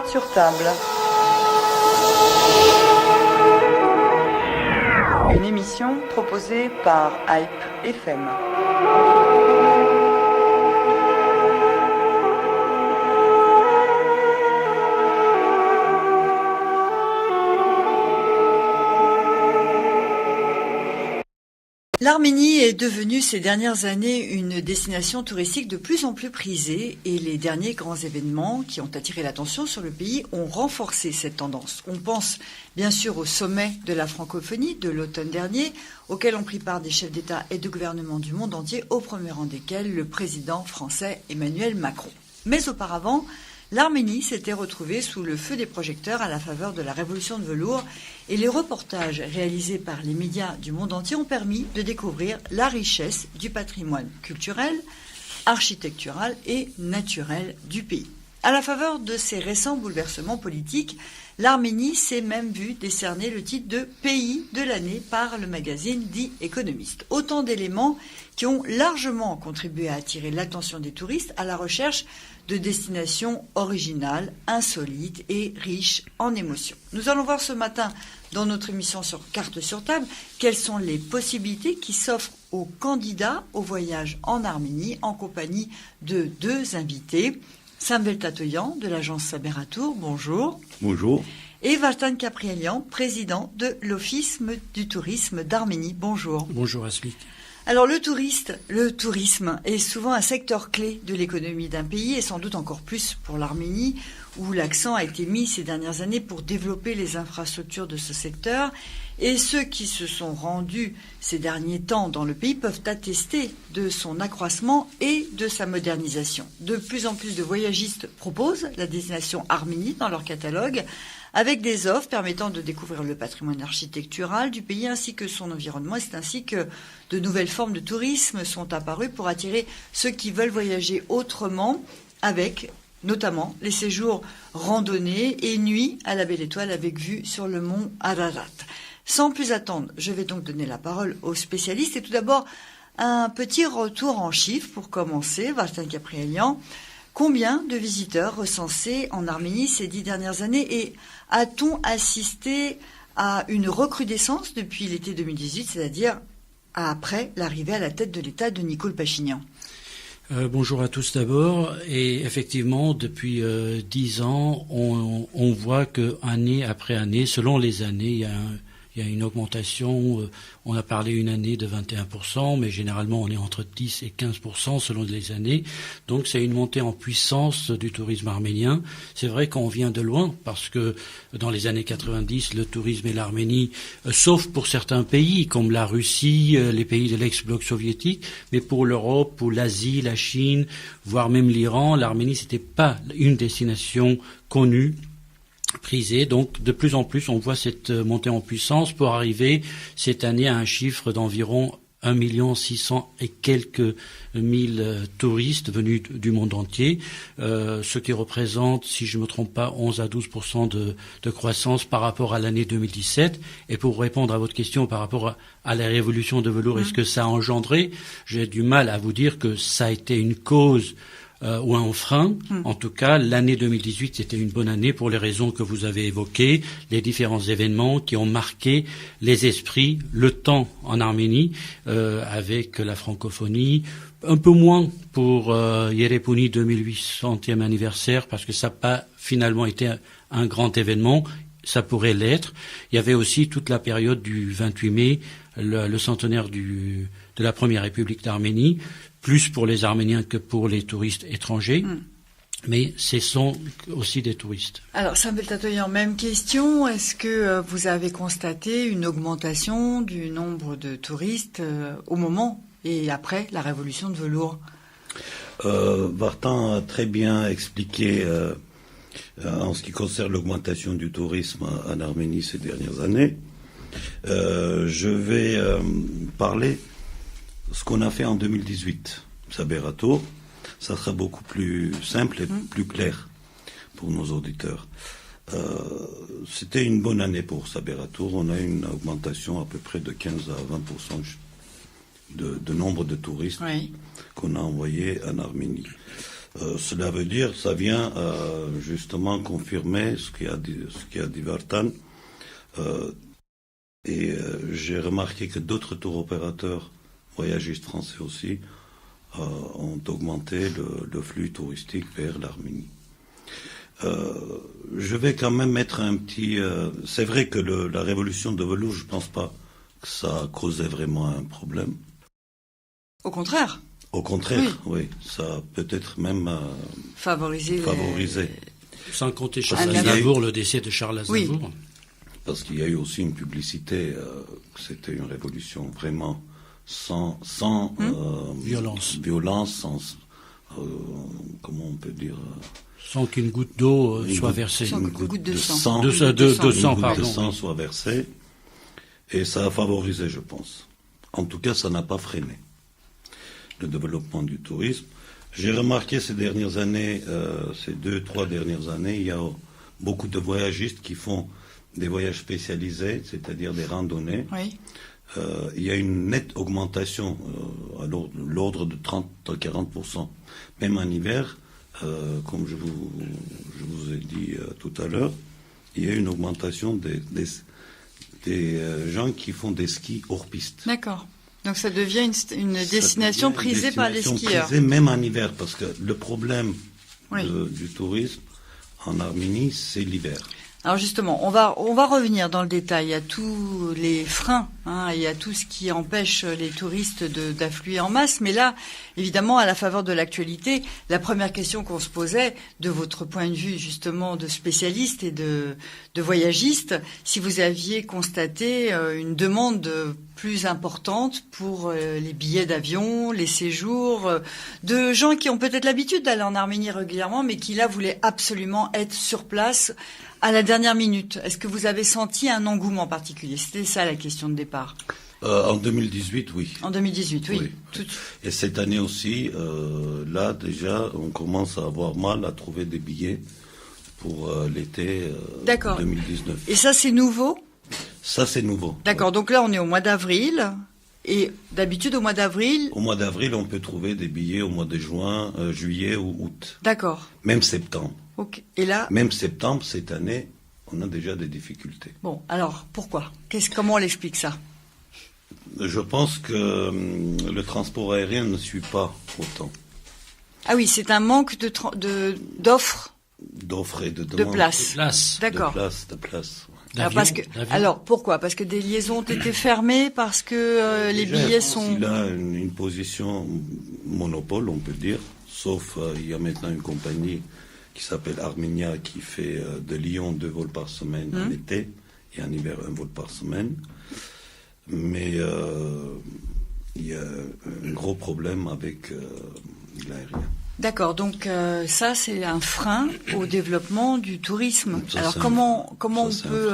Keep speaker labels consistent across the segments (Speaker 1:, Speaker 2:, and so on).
Speaker 1: sur table. Une émission proposée par Hype FM. L'Arménie est devenue ces dernières années une destination touristique de plus en plus prisée et les derniers grands événements qui ont attiré l'attention sur le pays ont renforcé cette tendance. On pense bien sûr au sommet de la francophonie de l'automne dernier, auquel ont pris part des chefs d'État et de gouvernement du monde entier, au premier rang desquels le président français Emmanuel Macron. Mais auparavant, l'Arménie s'était retrouvée sous le feu des projecteurs à la faveur de la révolution de velours et les reportages réalisés par les médias du monde entier ont permis de découvrir la richesse du patrimoine culturel, architectural et naturel du pays. À la faveur de ces récents bouleversements politiques, l'Arménie s'est même vue décerner le titre de pays de l'année par le magazine The Economist. Autant d'éléments qui ont largement contribué à attirer l'attention des touristes à la recherche de destinations originales, insolites et riches en émotions. Nous allons voir ce matin dans notre émission sur Carte sur table quelles sont les possibilités qui s'offrent aux candidats au voyage en Arménie en compagnie de deux invités. Samvel Tatoyan de l'agence Sabératour, bonjour.
Speaker 2: Bonjour.
Speaker 1: Et Vartan Kaprielian, président de l'Office du tourisme d'Arménie, bonjour.
Speaker 3: Bonjour Asmik.
Speaker 1: Alors le tourisme est souvent un secteur clé de l'économie d'un pays et sans doute encore plus pour l'Arménie où l'accent a été mis ces dernières années pour développer les infrastructures de ce secteur. Et ceux qui se sont rendus ces derniers temps dans le pays peuvent attester de son accroissement et de sa modernisation. De plus en plus de voyagistes proposent la destination Arménie dans leur catalogue, avec des offres permettant de découvrir le patrimoine architectural du pays ainsi que son environnement. Et c'est ainsi que de nouvelles formes de tourisme sont apparues pour attirer ceux qui veulent voyager autrement, avec notamment les séjours randonnées et nuits à la Belle Étoile avec vue sur le mont Ararat. Sans plus attendre, je vais donc donner la parole aux spécialistes. Et tout d'abord, un petit retour en chiffres pour commencer. Vartan Kaprielian, combien de visiteurs recensés en Arménie ces 10 dernières années et a-t-on assisté à une recrudescence depuis l'été 2018, c'est-à-dire après l'arrivée à la tête de l'État de Nikol Pachinian?
Speaker 3: Bonjour à tous d'abord. Et effectivement, depuis 10 ans, on voit que année après année, selon les années, il y a une augmentation. On a parlé une année de 21%, mais généralement on est entre 10 et 15% selon les années. Donc c'est une montée en puissance du tourisme arménien. C'est vrai qu'on vient de loin parce que dans les années 90, le tourisme et l'Arménie, sauf pour certains pays comme la Russie, les pays de l'ex-bloc soviétique, mais pour l'Europe, pour l'Asie, la Chine, voire même l'Iran, l'Arménie c'était pas une destination connue, prisé. Donc, de plus en plus, on voit cette montée en puissance pour arriver cette année à un chiffre d'environ 1,6 million et quelques mille touristes venus du monde entier, ce qui représente, si je ne me trompe pas, 11 à 12% de croissance par rapport à l'année 2017. Et pour répondre à votre question par rapport à la révolution de velours, est-ce que ça a engendré? J'ai du mal à vous dire que ça a été une cause ou un frein. En tout cas, l'année 2018, c'était une bonne année pour les raisons que vous avez évoquées, les différents événements qui ont marqué les esprits, le temps en Arménie, avec la francophonie, un peu moins pour Yerepouni 2800e anniversaire, parce que ça n'a pas finalement été un grand événement. Ça pourrait l'être. Il y avait aussi toute la période du 28 mai, le centenaire de la Première République d'Arménie, plus pour les Arméniens que pour les touristes étrangers. Mais ce sont aussi des touristes.
Speaker 1: Alors, Samvel Tatoyan, même question. Est-ce que vous avez constaté une augmentation du nombre de touristes au moment et après la révolution de velours?
Speaker 2: Vartan a très bien expliqué en ce qui concerne l'augmentation du tourisme en Arménie ces dernières années. Je vais parler de ce qu'on a fait en 2018, Sabératour. Ça sera beaucoup plus simple et plus clair pour nos auditeurs. C'était une bonne année pour Sabératour. On a une augmentation à peu près de 15 à 20% de nombre de touristes qu'on a envoyés en Arménie. Cela veut dire, ça vient justement confirmer ce qu'a dit Vartan. J'ai remarqué que d'autres tours opérateurs voyagistes français aussi ont augmenté le flux touristique vers l'Arménie. Je vais quand même mettre un petit... c'est vrai que la révolution de velours, je ne pense pas que ça a causé vraiment un problème.
Speaker 1: Au contraire.
Speaker 2: Au contraire, oui. Ça a peut-être même
Speaker 1: favorisé.
Speaker 3: Sans compter Charles Aznavour, le décès de Charles Aznavour.
Speaker 2: Oui. Parce qu'il y a eu aussi une publicité, c'était une révolution vraiment sans
Speaker 3: violence,
Speaker 2: sans comment on peut dire,
Speaker 3: sans qu'une goutte d'eau soit versée,
Speaker 1: sans qu'une goutte de sang,
Speaker 3: de sang
Speaker 2: soit versée, et ça a favorisé, je pense. En tout cas, ça n'a pas freiné le développement du tourisme. J'ai remarqué ces dernières années, ces 2-3 dernières années, il y a beaucoup de voyagistes qui font des voyages spécialisés, c'est-à-dire des randonnées.
Speaker 1: Oui.
Speaker 2: Il y a une nette augmentation à l'ordre de 30-40%. Même en hiver, comme je vous ai dit tout à l'heure, il y a une augmentation des gens qui font des skis hors piste.
Speaker 1: D'accord. Donc ça devient une destination prisée par les skieurs.
Speaker 2: Prisée même en hiver, parce que le problème du tourisme en Arménie, c'est l'hiver.
Speaker 1: Alors justement, on va revenir dans le détail. Il y a tous les freins, il y a tout ce qui empêche les touristes d'affluer en masse. Mais là, évidemment, à la faveur de l'actualité, la première question qu'on se posait, de votre point de vue justement de spécialiste et de voyagiste, si vous aviez constaté une demande plus importante pour les billets d'avion, les séjours, de gens qui ont peut-être l'habitude d'aller en Arménie régulièrement, mais qui là voulaient absolument être sur place à la dernière minute. Est-ce que vous avez senti un engouement particulier? C'était ça la question de départ.
Speaker 2: En 2018, oui.
Speaker 1: En 2018, oui.
Speaker 2: Et cette année aussi, là déjà, on commence à avoir mal à trouver des billets pour l'été 2019.
Speaker 1: Et ça, c'est nouveau?
Speaker 2: Ça, c'est nouveau.
Speaker 1: D'accord, donc là, on est au mois d'avril. Et d'habitude, au mois d'avril...
Speaker 2: Au mois d'avril, on peut trouver des billets au mois de juin, juillet ou août.
Speaker 1: D'accord.
Speaker 2: Même septembre.
Speaker 1: Okay. Et là...
Speaker 2: Même septembre, cette année, on a déjà des difficultés.
Speaker 1: Bon, alors, pourquoi? Comment on l'explique ça?
Speaker 2: Je pense que le transport aérien ne suit pas autant.
Speaker 1: Ah oui, c'est un manque d'offres.
Speaker 2: D'offres et de demandes.
Speaker 1: De places. D'accord.
Speaker 2: De places.
Speaker 1: Alors, pourquoi? Parce que des liaisons ont été fermées, parce que les billets sont...
Speaker 2: Il a une position monopole, on peut dire, sauf il y a maintenant une compagnie qui s'appelle Armenia qui fait de Lyon 2 vols par semaine en été et en hiver 1 vol par semaine. Mais il y a un gros problème avec l'aérien.
Speaker 1: D'accord, donc ça c'est un frein au développement du tourisme.
Speaker 2: Ça,
Speaker 1: alors comment on peut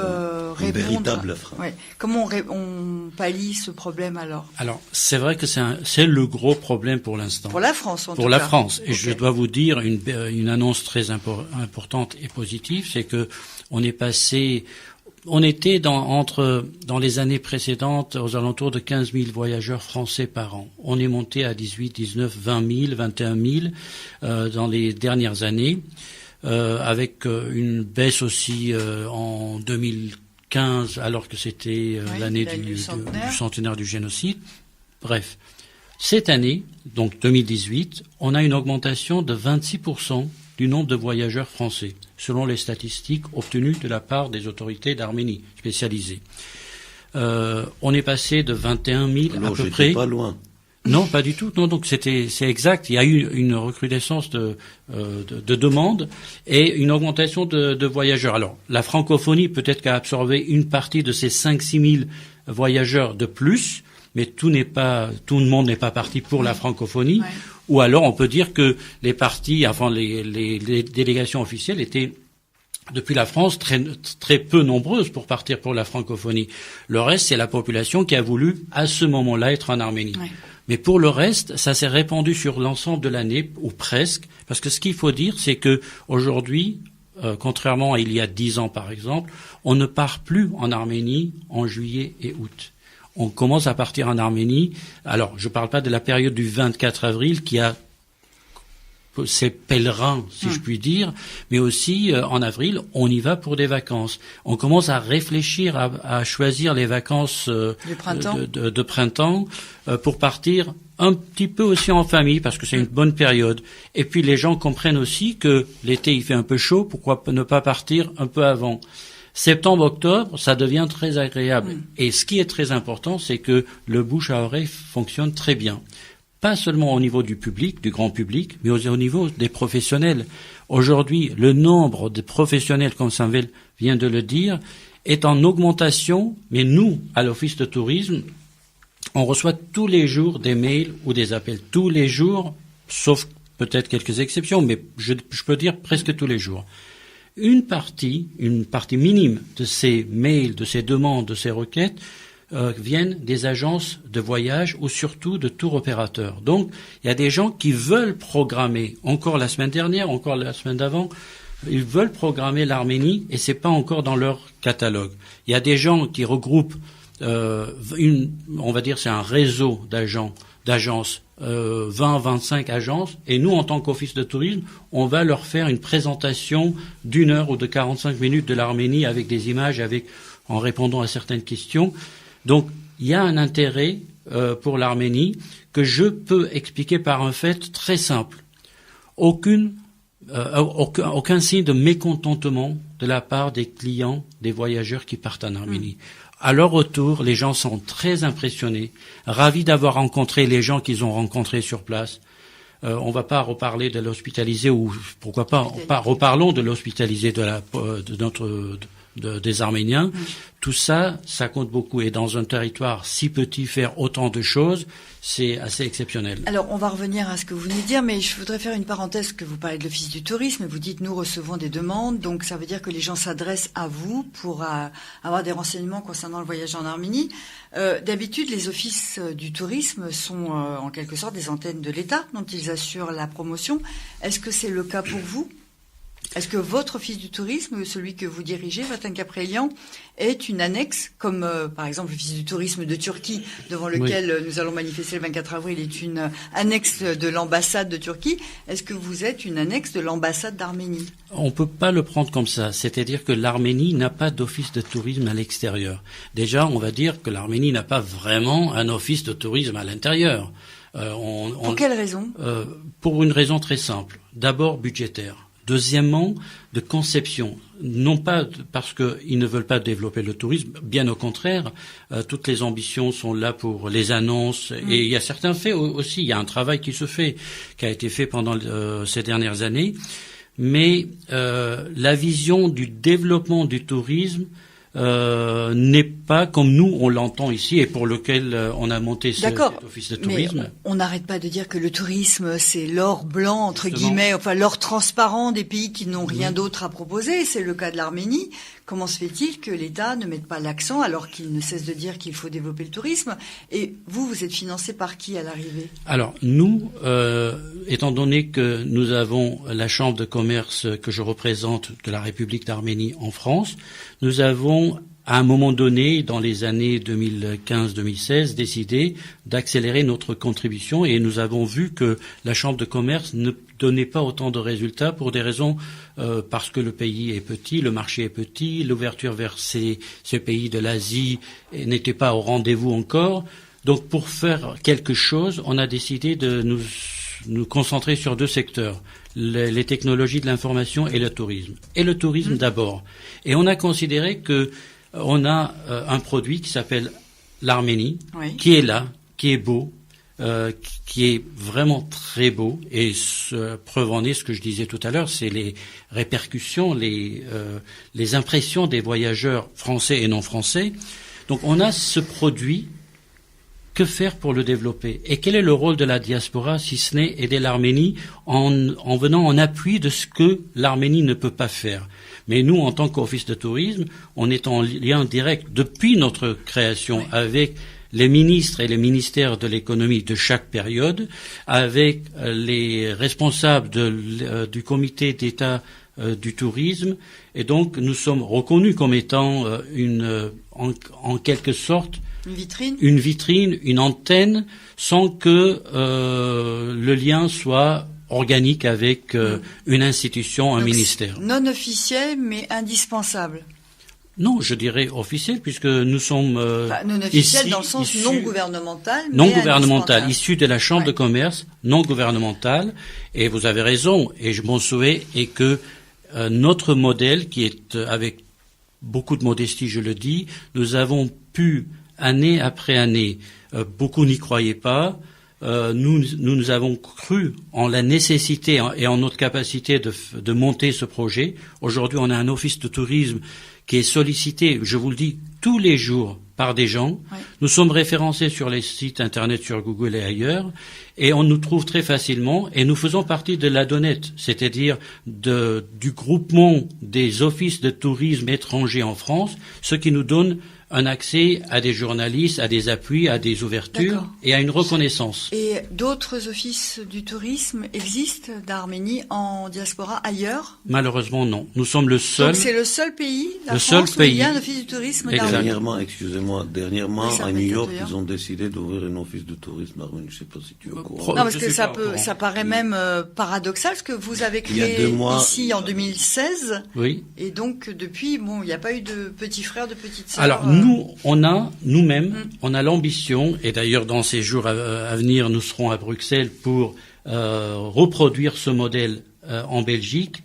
Speaker 1: répondre?
Speaker 2: Un véritable frein.
Speaker 1: Ouais. Comment on pallie ce problème alors?
Speaker 3: Alors c'est vrai que c'est le gros problème pour l'instant.
Speaker 1: Pour la France en tout cas.
Speaker 3: Pour la France. Et je dois vous dire une annonce très importante et positive, c'est que on était dans les années précédentes aux alentours de 15 000 voyageurs français par an. On est monté à 18, 19, 20 000, 21 000 dans les dernières années, avec une baisse aussi en 2015, alors que c'était l'année du centenaire du génocide. Bref, cette année, donc 2018, on a une augmentation de 26% du nombre de voyageurs français, selon les statistiques obtenues de la part des autorités d'Arménie spécialisées. On est passé de 21 000 à peu près.
Speaker 2: Pas loin.
Speaker 3: Non, pas du tout. Non, donc c'est exact. Il y a eu une recrudescence de demandes et une augmentation de voyageurs. Alors, la francophonie peut-être qu'a absorbé une partie de ces 5-6 000 voyageurs de plus, mais tout le monde n'est pas parti pour la francophonie. Ouais. Ou alors on peut dire que les partis, enfin les délégations officielles étaient depuis la France très très peu nombreuses pour partir pour la francophonie. Le reste, c'est la population qui a voulu à ce moment-là être en Arménie. Ouais. Mais pour le reste, ça s'est répandu sur l'ensemble de l'année ou presque, parce que ce qu'il faut dire, c'est que aujourd'hui, contrairement à il y a 10 ans par exemple, on ne part plus en Arménie en juillet et août. On commence à partir en Arménie. Alors, je ne parle pas de la période du 24 avril qui a ces pèlerins, si je puis dire, mais aussi en avril, on y va pour des vacances. On commence à réfléchir à choisir les vacances de printemps pour partir un petit peu aussi en famille, parce que c'est une bonne période. Et puis les gens comprennent aussi que l'été il fait un peu chaud, pourquoi ne pas partir un peu avant. Septembre, octobre, ça devient très agréable. Et ce qui est très important, c'est que le bouche à oreille fonctionne très bien. Pas seulement au niveau du public, du grand public, mais aussi au niveau des professionnels. Aujourd'hui, le nombre de professionnels, comme Samuel vient de le dire, est en augmentation, mais nous, à l'Office de tourisme, on reçoit tous les jours des mails ou des appels. Tous les jours, sauf peut-être quelques exceptions, mais je peux dire presque tous les jours. Une partie minime de ces mails, de ces demandes, de ces requêtes, viennent des agences de voyage ou surtout de tour opérateurs. Donc, il y a des gens qui veulent programmer, encore la semaine dernière, encore la semaine d'avant, ils veulent programmer l'Arménie et c'est pas encore dans leur catalogue. Il y a des gens qui regroupent on va dire c'est un réseau d'agences, 20-25 agences, et nous, en tant qu'office de tourisme, on va leur faire une présentation d'1 heure ou de 45 minutes de l'Arménie avec des images, en répondant à certaines questions. Donc, il y a un intérêt pour l'Arménie que je peux expliquer par un fait très simple. Aucun signe de mécontentement de la part des clients, des voyageurs qui partent en Arménie. À leur retour, les gens sont très impressionnés, ravis d'avoir rencontré les gens qu'ils ont rencontrés sur place. On va pas reparler de l'hospitalisé, ou pourquoi pas, reparlons de l'hospitalisé des Arméniens. Tout ça, ça compte beaucoup. Et dans un territoire si petit, faire autant de choses, c'est assez exceptionnel.
Speaker 1: Alors, on va revenir à ce que vous venez de dire, mais je voudrais faire une parenthèse, que vous parlez de l'Office du tourisme. Vous dites, nous recevons des demandes, donc ça veut dire que les gens s'adressent à vous pour avoir des renseignements concernant le voyage en Arménie. D'habitude, les offices du tourisme sont en quelque sorte des antennes de l'État dont ils assurent la promotion. Est-ce que c'est le cas pour vous ? Est-ce que votre office du tourisme, celui que vous dirigez, Vatan Kaprelian, est une annexe, comme par exemple l'office du tourisme de Turquie, devant lequel nous allons manifester le 24 avril, est une annexe de l'ambassade de Turquie? Est-ce que vous êtes une annexe de l'ambassade d'Arménie?
Speaker 3: On peut pas le prendre comme ça. C'est-à-dire que l'Arménie n'a pas d'office de tourisme à l'extérieur. Déjà, on va dire que l'Arménie n'a pas vraiment un office de tourisme à l'intérieur.
Speaker 1: Pour quelle raison?
Speaker 3: Pour une raison très simple. D'abord budgétaire. Deuxièmement, de conception. Non pas parce qu'ils ne veulent pas développer le tourisme, bien au contraire, toutes les ambitions sont là pour les annonces. Et il y a certains faits aussi, il y a un travail qui a été fait pendant ces dernières années. Mais la vision du développement du tourisme n'est pas comme nous on l'entend ici et pour lequel on a monté cet office de tourisme.
Speaker 1: Mais on n'arrête pas de dire que le tourisme c'est l'or blanc entre guillemets, enfin l'or transparent des pays qui n'ont rien d'autre à proposer. C'est le cas de l'Arménie. Comment se fait-il que l'État ne mette pas l'accent alors qu'il ne cesse de dire qu'il faut développer le tourisme? Et vous êtes financé par qui à l'arrivée? Alors
Speaker 3: nous, étant donné que nous avons la chambre de commerce que je représente de la République d'Arménie en France, nous avons à un moment donné, dans les années 2015-2016, décidé d'accélérer notre contribution et nous avons vu que la Chambre de commerce ne donnait pas autant de résultats pour des raisons parce que le pays est petit, le marché est petit, l'ouverture vers ces pays de l'Asie n'était pas au rendez-vous encore. Donc pour faire quelque chose, on a décidé de nous concentrer sur deux secteurs, les technologies de l'information et le tourisme. Et le tourisme d'abord. Et on a considéré que on a un produit qui s'appelle l'Arménie, qui est là, qui est beau, qui est vraiment très beau. Et preuve en est ce que je disais tout à l'heure, c'est les répercussions, les impressions des voyageurs français et non français. Donc on a ce produit. Que faire pour le développer? Et quel est le rôle de la diaspora, si ce n'est aider l'Arménie en venant en appui de ce que l'Arménie ne peut pas faire? Mais nous, en tant qu'office de tourisme, on est en lien direct depuis notre création avec les ministres et les ministères de l'économie de chaque période, avec les responsables du comité d'État du tourisme. Et donc, nous sommes reconnus comme étant en quelque sorte, une vitrine, une antenne, sans que le lien soit organique avec une institution, un
Speaker 1: Donc,
Speaker 3: ministère.
Speaker 1: Non officiel, mais indispensable.
Speaker 3: Non, je dirais officiel, puisque nous sommes
Speaker 1: Non officiel
Speaker 3: ici,
Speaker 1: dans le sens
Speaker 3: issus,
Speaker 1: non gouvernemental, mais
Speaker 3: non gouvernemental,
Speaker 1: indispensable.
Speaker 3: issu de la Chambre de commerce, non gouvernemental. Et vous avez raison, et je m'en souviens, et que notre modèle, qui est avec beaucoup de modestie, je le dis, nous avons pu, année après année, beaucoup n'y croyaient pas, nous avons cru en la nécessité et en notre capacité de monter ce projet. Aujourd'hui, on a un office de tourisme qui est sollicité, je vous le dis, tous les jours par des gens.
Speaker 1: Oui.
Speaker 3: Nous sommes référencés sur les sites internet, sur Google et ailleurs, et on nous trouve très facilement, et nous faisons partie de l'ADONET, c'est-à-dire du groupement des offices de tourisme étrangers en France, ce qui nous donne un accès à des journalistes, à des appuis, à des ouvertures
Speaker 1: D'accord.
Speaker 3: et à une reconnaissance.
Speaker 1: Et d'autres offices du tourisme existent d'Arménie en diaspora ailleurs?
Speaker 3: Malheureusement, non. Nous sommes le seul.
Speaker 1: Donc c'est le seul pays, la
Speaker 3: Le
Speaker 1: France,
Speaker 3: seul pays.
Speaker 1: où il y a un office du tourisme
Speaker 3: Exact.
Speaker 1: d'Arménie.
Speaker 2: Dernièrement,
Speaker 1: Oui, ça
Speaker 2: à
Speaker 1: peut
Speaker 2: New
Speaker 1: être
Speaker 2: York,
Speaker 1: d'ailleurs.
Speaker 2: ils ont décidé d'ouvrir un office de tourisme arménien. Je ne sais pas si tu es au courant.
Speaker 1: Non, parce
Speaker 3: Je
Speaker 1: que
Speaker 3: suis
Speaker 1: ça
Speaker 3: pas au courant.
Speaker 1: ça paraît même paradoxal, parce que vous avez
Speaker 2: Il y a
Speaker 1: créé
Speaker 2: 2 mois,
Speaker 1: ici en 2016,
Speaker 3: Oui.
Speaker 1: et donc depuis, bon, il n'y a pas eu de petits frères, de petites sœurs.
Speaker 3: Alors nous-mêmes, on a l'ambition, et d'ailleurs dans ces jours à venir, nous serons à Bruxelles pour reproduire ce modèle en Belgique,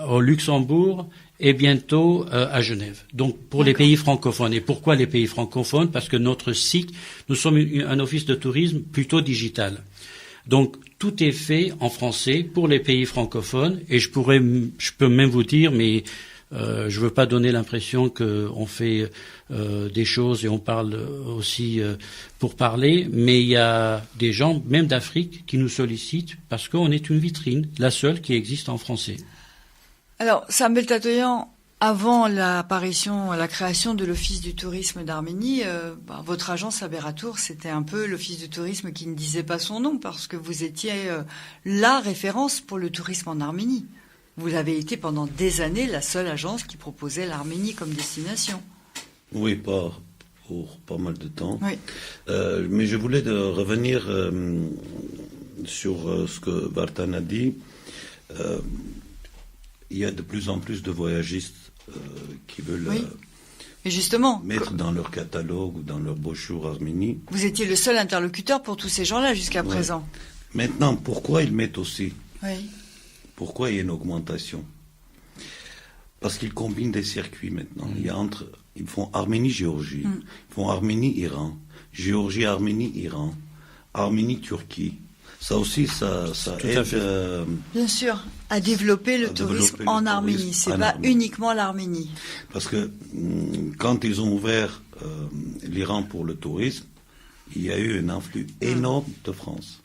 Speaker 3: au Luxembourg et bientôt à Genève. Donc pour les pays francophones. Et pourquoi les pays francophones? Parce que notre site, nous sommes un office de tourisme plutôt digital. Donc tout est fait en français pour les pays francophones, et je peux même vous dire, mais je veux pas donner l'impression qu'on fait des choses et on parle aussi pour parler, mais il y a des gens, même d'Afrique, qui nous sollicitent parce qu'on est une vitrine, la seule qui existe en français.
Speaker 1: Alors, Samuel Tatoyan, avant la création de l'Office du tourisme d'Arménie, votre agence Aberratour, c'était un peu l'Office du tourisme qui ne disait pas son nom, parce que vous étiez la référence pour le tourisme en Arménie. Vous avez été pendant des années la seule agence qui proposait l'Arménie comme destination.
Speaker 2: Oui, pour pas mal de temps.
Speaker 1: Oui.
Speaker 2: Mais je voulais revenir sur ce que Vartan a dit. Il y a de plus en plus de voyagistes qui veulent
Speaker 1: Et justement,
Speaker 2: mettre dans leur catalogue ou dans leur brochure Arménie.
Speaker 1: vous étiez le seul interlocuteur pour tous ces gens-là jusqu'à présent.
Speaker 2: Maintenant, pourquoi ils mettent aussi?
Speaker 1: Oui.
Speaker 2: Pourquoi il y a une augmentation? Parce qu'ils combinent des circuits maintenant. Ils font Arménie-Géorgie, ils font Arménie-Iran, Géorgie-Arménie-Iran, Arménie-Turquie. Ça aussi, ça aide.
Speaker 1: Bien sûr, à développer le tourisme en Arménie. C'est pas uniquement l'Arménie.
Speaker 2: Parce que quand ils ont ouvert l'Iran pour le tourisme, il y a eu un influx énorme de France.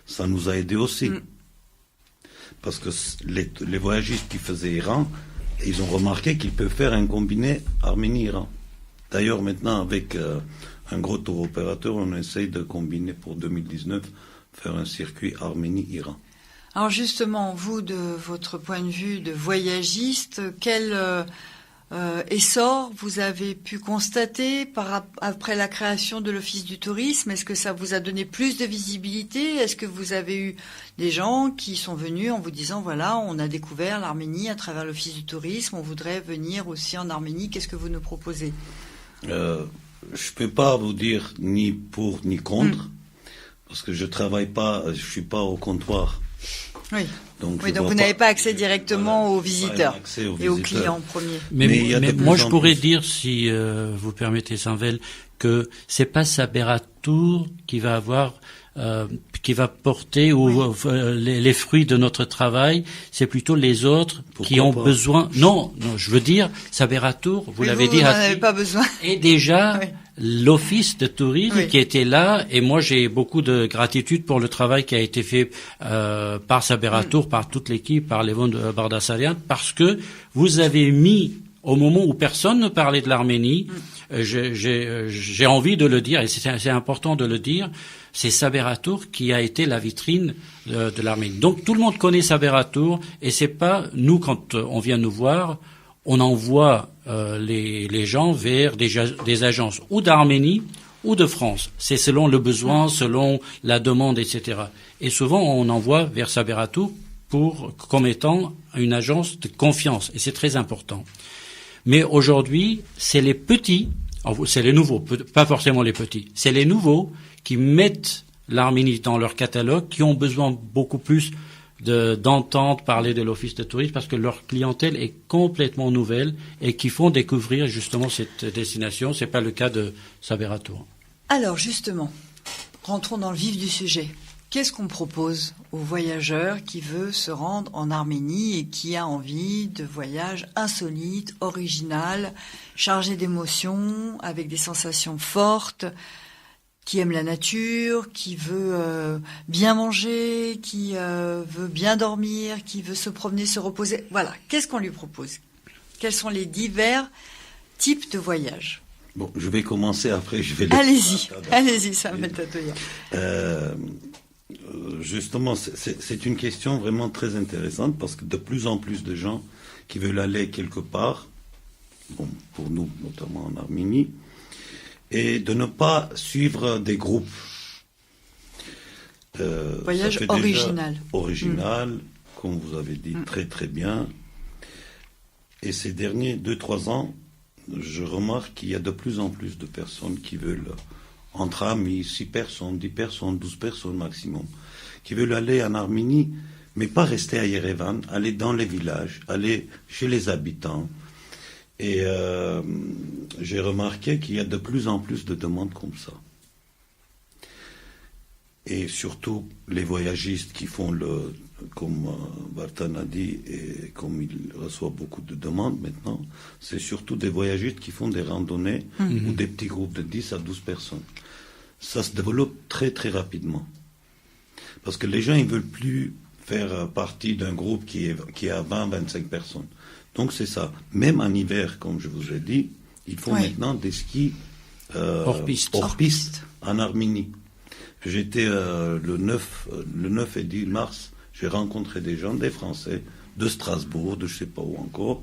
Speaker 2: Ça nous a aidé aussi. Parce que les voyagistes qui faisaient Iran, ils ont remarqué qu'ils peuvent faire un combiné Arménie-Iran. D'ailleurs, maintenant, avec un gros tour opérateur, on essaye de combiner pour 2019, faire un circuit Arménie-Iran.
Speaker 1: Alors justement, vous, de votre point de vue de voyagiste, quel essor vous avez pu constater après la création de l'Office du tourisme? Est-ce que ça vous a donné plus de visibilité? Est-ce que vous avez eu des gens qui sont venus en vous disant, voilà, on a découvert l'Arménie à travers l'Office du tourisme, on voudrait venir aussi en Arménie, qu'est-ce que vous nous proposez?
Speaker 2: Je ne peux pas vous dire ni pour ni contre, parce que je travaille pas, je suis pas au comptoir.
Speaker 1: Oui.
Speaker 2: Donc
Speaker 1: vous n'avez pas accès directement aux visiteurs et aux
Speaker 2: visiteurs.
Speaker 1: clients en premier.
Speaker 3: Mais moi, je pourrais dire, si vous permettez, Samuel, que c'est pas Aberratour qui va avoir, qui va porter les fruits de notre travail. C'est plutôt les autres qui ont besoin. Non, je veux dire, Aberratour, vous l'avez dit,
Speaker 1: vous n'en avez pas besoin.
Speaker 3: Et déjà. L'office de tourisme qui était là, et moi j'ai beaucoup de gratitude pour le travail qui a été fait par Aberratour, par toute l'équipe, par Levon Bardassarian, parce que vous avez mis, au moment où personne ne parlait de l'Arménie, j'ai envie de le dire, et c'est important de le dire, c'est Aberratour qui a été la vitrine de l'Arménie. Donc tout le monde connaît Aberratour, et c'est pas nous, quand on vient nous voir, on envoie les gens vers des agences ou d'Arménie ou de France. C'est selon le besoin, selon la demande, etc. Et souvent, on envoie vers Saberatou comme étant une agence de confiance. Et c'est très important. Mais aujourd'hui, c'est les petits, c'est les nouveaux, pas forcément les petits, c'est les nouveaux qui mettent l'Arménie dans leur catalogue, qui ont besoin beaucoup plus d'entendre parler de l'Office de tourisme parce que leur clientèle est complètement nouvelle et qui font découvrir justement cette destination. C'est pas le cas de Saberatou.
Speaker 1: Alors justement, rentrons dans le vif du sujet. Qu'est-ce qu'on propose aux voyageurs qui veut se rendre en Arménie et qui a envie de voyages insolites, original, chargés d'émotions, avec des sensations fortes, qui aime la nature, qui veut bien manger, qui veut bien dormir, qui veut se promener, se reposer. Voilà, qu'est-ce qu'on lui propose? Quels sont les divers types de voyages?
Speaker 2: Bon, je vais commencer, après je vais...
Speaker 1: Allez-y, ça va être
Speaker 2: Justement, c'est une question vraiment très intéressante parce que de plus en plus de gens qui veulent aller quelque part, bon, pour nous notamment en Arménie, et de ne pas suivre des groupes.
Speaker 1: Voyage original.
Speaker 2: Original, comme vous avez dit, très très bien. Et ces derniers 2-3 ans, je remarque qu'il y a de plus en plus de personnes qui veulent, entre amis, 6 personnes, 10 personnes, 12 personnes maximum, qui veulent aller en Arménie, mais pas rester à Yerevan, aller dans les villages, aller chez les habitants. Et j'ai remarqué qu'il y a de plus en plus de demandes comme ça. Et surtout, les voyagistes qui font comme Bartan a dit, et comme il reçoit beaucoup de demandes maintenant, c'est surtout des voyagistes qui font des randonnées ou des petits groupes de 10 à 12 personnes. Ça se développe très très rapidement. Parce que les gens, ils ne veulent plus faire partie d'un groupe qui a 20-25 personnes. Donc c'est ça. Même en hiver, comme je vous ai dit, ils font maintenant des skis hors piste en Arménie. J'étais le 9 et 10 mars, j'ai rencontré des gens, des Français, de Strasbourg, de je ne sais pas où encore,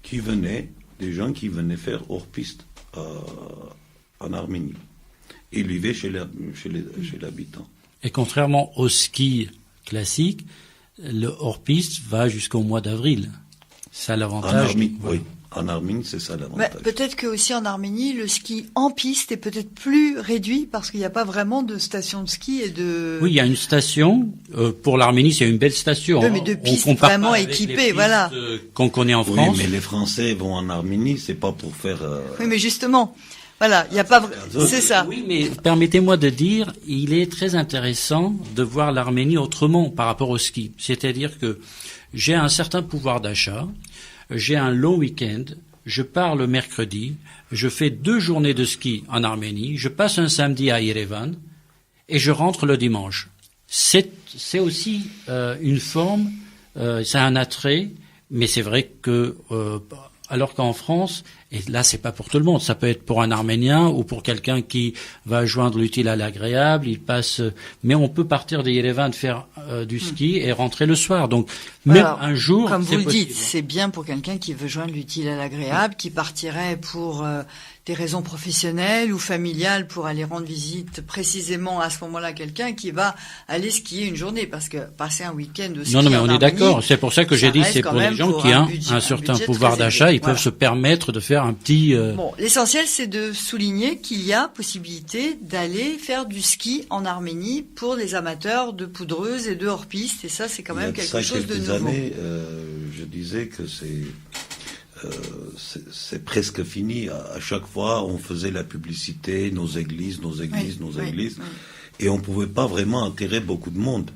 Speaker 2: des gens qui venaient faire hors piste en Arménie. Ils vivaient chez l'habitant.
Speaker 3: Et contrairement au ski classique, le hors-piste va jusqu'au mois d'avril. Ça a l'avantage.
Speaker 2: Oui, en Arménie, c'est ça l'avantage.
Speaker 1: Peut-être que aussi en Arménie, le ski en piste est peut-être plus réduit parce qu'il n'y a pas vraiment de station de ski et de...
Speaker 3: Oui, il y a une station. Pour l'Arménie, c'est une belle station.
Speaker 1: Oui, mais de pistes vraiment équipées, voilà.
Speaker 3: Qu'on connaît en France.
Speaker 2: Oui, mais les Français vont en Arménie, c'est pas pour faire...
Speaker 1: Oui, mais justement... Voilà, il n'y a pas... C'est ça.
Speaker 3: Oui, mais permettez-moi de dire, il est très intéressant de voir l'Arménie autrement par rapport au ski. C'est-à-dire que j'ai un certain pouvoir d'achat, j'ai un long week-end, je pars le mercredi, je fais 2 journées de ski en Arménie, je passe un samedi à Yerevan et je rentre le dimanche. C'est aussi une forme, c'est un attrait, mais c'est vrai que... alors qu'en France, et là c'est pas pour tout le monde, ça peut être pour un Arménien ou pour quelqu'un qui va joindre l'utile à l'agréable, mais on peut partir de Yerevan faire du ski et rentrer le soir. Donc même un jour,
Speaker 1: comme vous le
Speaker 3: possible.
Speaker 1: dites, c'est bien pour quelqu'un qui veut joindre l'utile à l'agréable, qui partirait pour des raisons professionnelles ou familiales pour aller rendre visite précisément à ce moment-là quelqu'un qui va aller skier une journée, parce que passer un week-end de ski
Speaker 3: Non, mais on
Speaker 1: Arménie,
Speaker 3: est d'accord. C'est pour ça que j'ai dit c'est pour les gens qui ont un certain pouvoir d'achat, ils peuvent se permettre de faire un petit...
Speaker 1: Bon, l'essentiel c'est de souligner qu'il y a possibilité d'aller faire du ski en Arménie pour les amateurs de poudreuse et de hors-piste, et ça c'est quand même quelque chose de nouveau.
Speaker 2: Années, je disais que c'est presque fini. À chaque fois, on faisait la publicité, nos églises, et on pouvait pas vraiment attirer beaucoup de monde.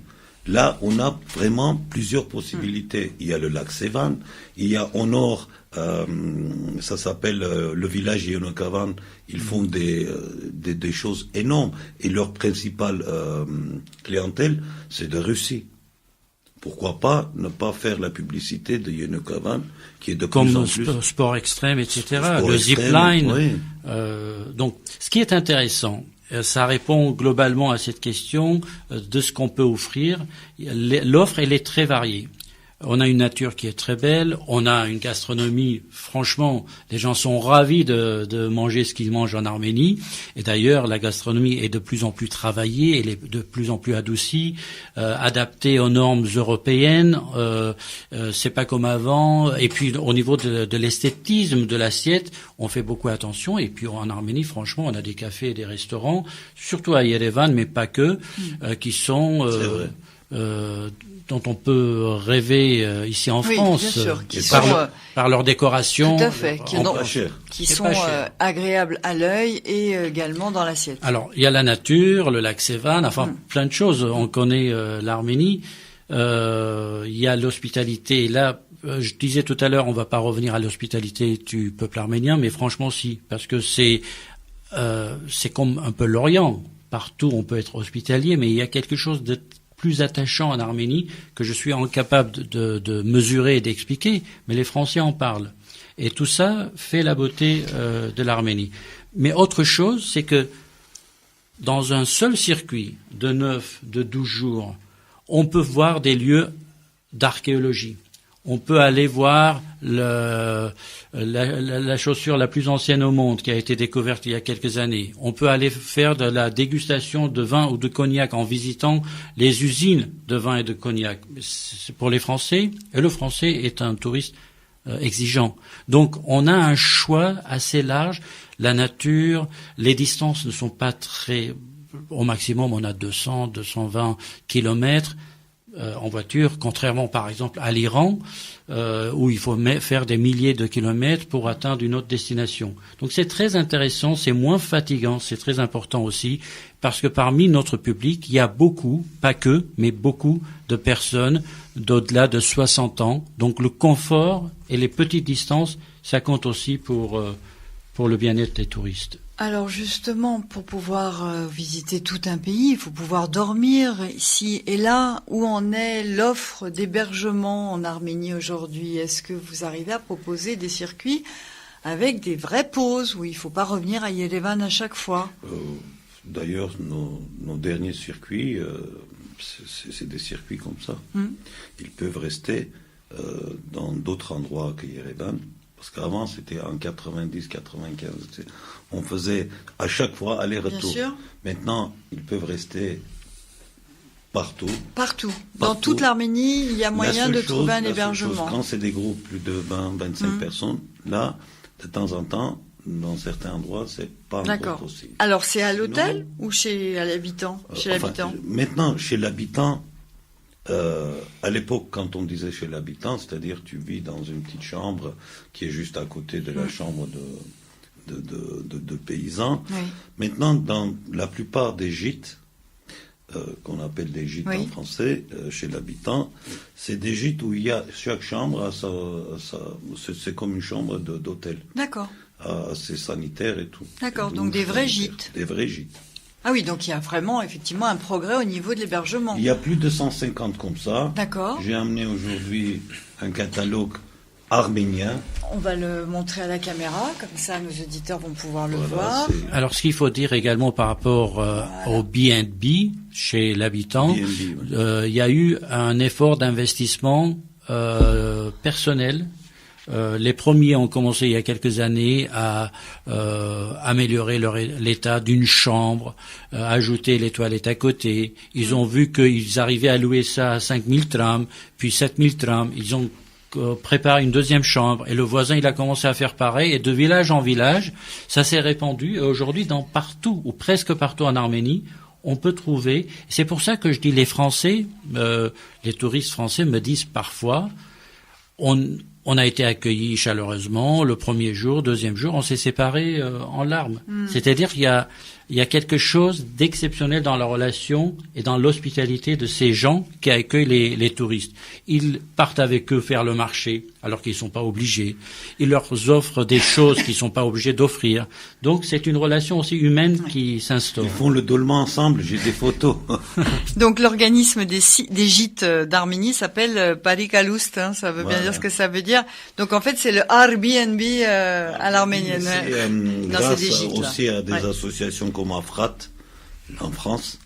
Speaker 2: Là, on a vraiment plusieurs possibilités. Il y a le lac Sevan, il y a au nord, ça s'appelle le village Yenokavan. Ils font des choses énormes, et leur principale clientèle, c'est de Russie. Pourquoi pas ne pas faire la publicité de Yenokavan, qui est de plus en plus...
Speaker 3: Comme sport extrême, etc. Le zipline.
Speaker 2: Oui.
Speaker 3: Donc, ce qui est intéressant, ça répond globalement à cette question de ce qu'on peut offrir. L'offre, elle est très variée. On a une nature qui est très belle. On a une gastronomie, franchement, les gens sont ravis de manger ce qu'ils mangent en Arménie. Et d'ailleurs, la gastronomie est de plus en plus travaillée, elle est de plus en plus adoucie, adaptée aux normes européennes. C'est pas comme avant. Et puis, au niveau de l'esthétisme de l'assiette, on fait beaucoup attention. Et puis, en Arménie, franchement, on a des cafés et des restaurants, surtout à Yerevan, mais pas que, qui sont dont on peut rêver ici en France,
Speaker 1: bien sûr,
Speaker 3: par leur décoration.
Speaker 1: Tout à fait, qui sont agréables à l'œil et également dans l'assiette.
Speaker 3: Alors, il y a la nature, le lac Sevan, enfin plein de choses. On connaît l'Arménie. Il y a l'hospitalité. Là, je disais tout à l'heure, on va pas revenir à l'hospitalité du peuple arménien, mais franchement si, parce que c'est comme un peu l'Orient. Partout, on peut être hospitalier, mais il y a quelque chose de plus attachant en Arménie que je suis incapable de mesurer et d'expliquer, mais les Français en parlent. Et tout ça fait la beauté de l'Arménie. Mais autre chose, c'est que dans un seul circuit de 9, de 12 jours, on peut voir des lieux d'archéologie. On peut aller voir la chaussure la plus ancienne au monde qui a été découverte il y a quelques années. On peut aller faire de la dégustation de vin ou de cognac en visitant les usines de vin et de cognac. C'est pour les Français, et le Français est un touriste exigeant. Donc on a un choix assez large. La nature, les distances ne sont pas très... Au maximum, on a 200, 220 kilomètres. En voiture, contrairement par exemple à l'Iran, où il faut faire des milliers de kilomètres pour atteindre une autre destination. Donc c'est très intéressant, c'est moins fatigant, c'est très important aussi, parce que parmi notre public, il y a beaucoup, pas que, mais beaucoup de personnes d'au-delà de 60 ans. Donc le confort et les petites distances, ça compte aussi pour le bien-être des touristes.
Speaker 1: Alors justement, pour pouvoir visiter tout un pays, il faut pouvoir dormir ici et là. Où en est l'offre d'hébergement en Arménie aujourd'hui? Est-ce que vous arrivez à proposer des circuits avec des vraies pauses où il ne faut pas revenir à Yerevan à chaque fois?
Speaker 2: D'ailleurs, nos derniers circuits, c'est des circuits comme ça. Ils peuvent rester dans d'autres endroits que Yerevan. Parce qu'avant, c'était en 90, 95. On faisait à chaque fois aller-retour. Maintenant, ils peuvent rester partout.
Speaker 1: Partout. Dans toute l'Arménie, il y a moyen de trouver un hébergement.
Speaker 2: Quand c'est des groupes plus de 20, 25 personnes, là, de temps en temps, dans certains endroits, c'est pas encore possible.
Speaker 1: Alors, c'est à l'hôtel ou chez l'habitant?
Speaker 2: Maintenant, chez l'habitant, à l'époque, quand on disait chez l'habitant, c'est-à-dire tu vis dans une petite chambre qui est juste à côté de la chambre de paysans. Maintenant, dans la plupart des gîtes, qu'on appelle des gîtes en français, chez l'habitant, c'est des gîtes où il y a chaque chambre, c'est comme une chambre d'hôtel.
Speaker 1: D'accord.
Speaker 2: C'est sanitaire et tout.
Speaker 1: D'accord, donc des vrais gîtes.
Speaker 2: Des vrais gîtes.
Speaker 1: Ah oui, donc il y a vraiment, effectivement, un progrès au niveau de l'hébergement.
Speaker 2: Il y a plus de 150 comme ça.
Speaker 1: D'accord.
Speaker 2: J'ai amené aujourd'hui un catalogue arménien.
Speaker 1: On va le montrer à la caméra, comme ça nos auditeurs vont pouvoir le voir.
Speaker 3: Alors, ce qu'il faut dire également par rapport au B&B, chez l'habitant, il y a eu un effort d'investissement personnel. Les premiers ont commencé il y a quelques années à améliorer l'état d'une chambre, ajouter les toilettes à côté. Ils ont vu qu'ils arrivaient à louer ça à 5000 trams, puis 7000 trams. Ils ont préparé une deuxième chambre et le voisin il a commencé à faire pareil. Et de village en village, ça s'est répandu. Et aujourd'hui, dans partout ou presque partout en Arménie, on peut trouver. C'est pour ça que je dis les Français, les touristes français me disent parfois, on a été accueillis chaleureusement le premier jour, deuxième jour, on s'est séparés en larmes. C'est-à-dire qu'il y a quelque chose d'exceptionnel dans la relation et dans l'hospitalité de ces gens qui accueillent les touristes. Ils partent avec eux faire le marché, alors qu'ils ne sont pas obligés. Ils leur offrent des choses qu'ils ne sont pas obligés d'offrir. Donc c'est une relation aussi humaine qui s'instaure.
Speaker 2: Ils font le dolman ensemble, j'ai des photos.
Speaker 1: Donc l'organisme des gîtes d'Arménie s'appelle Parikalust, ça veut bien dire ce que ça veut dire. Donc en fait c'est le Airbnb à l'arménienne.
Speaker 2: C'est grâce aussi à des associations comme Afrat en France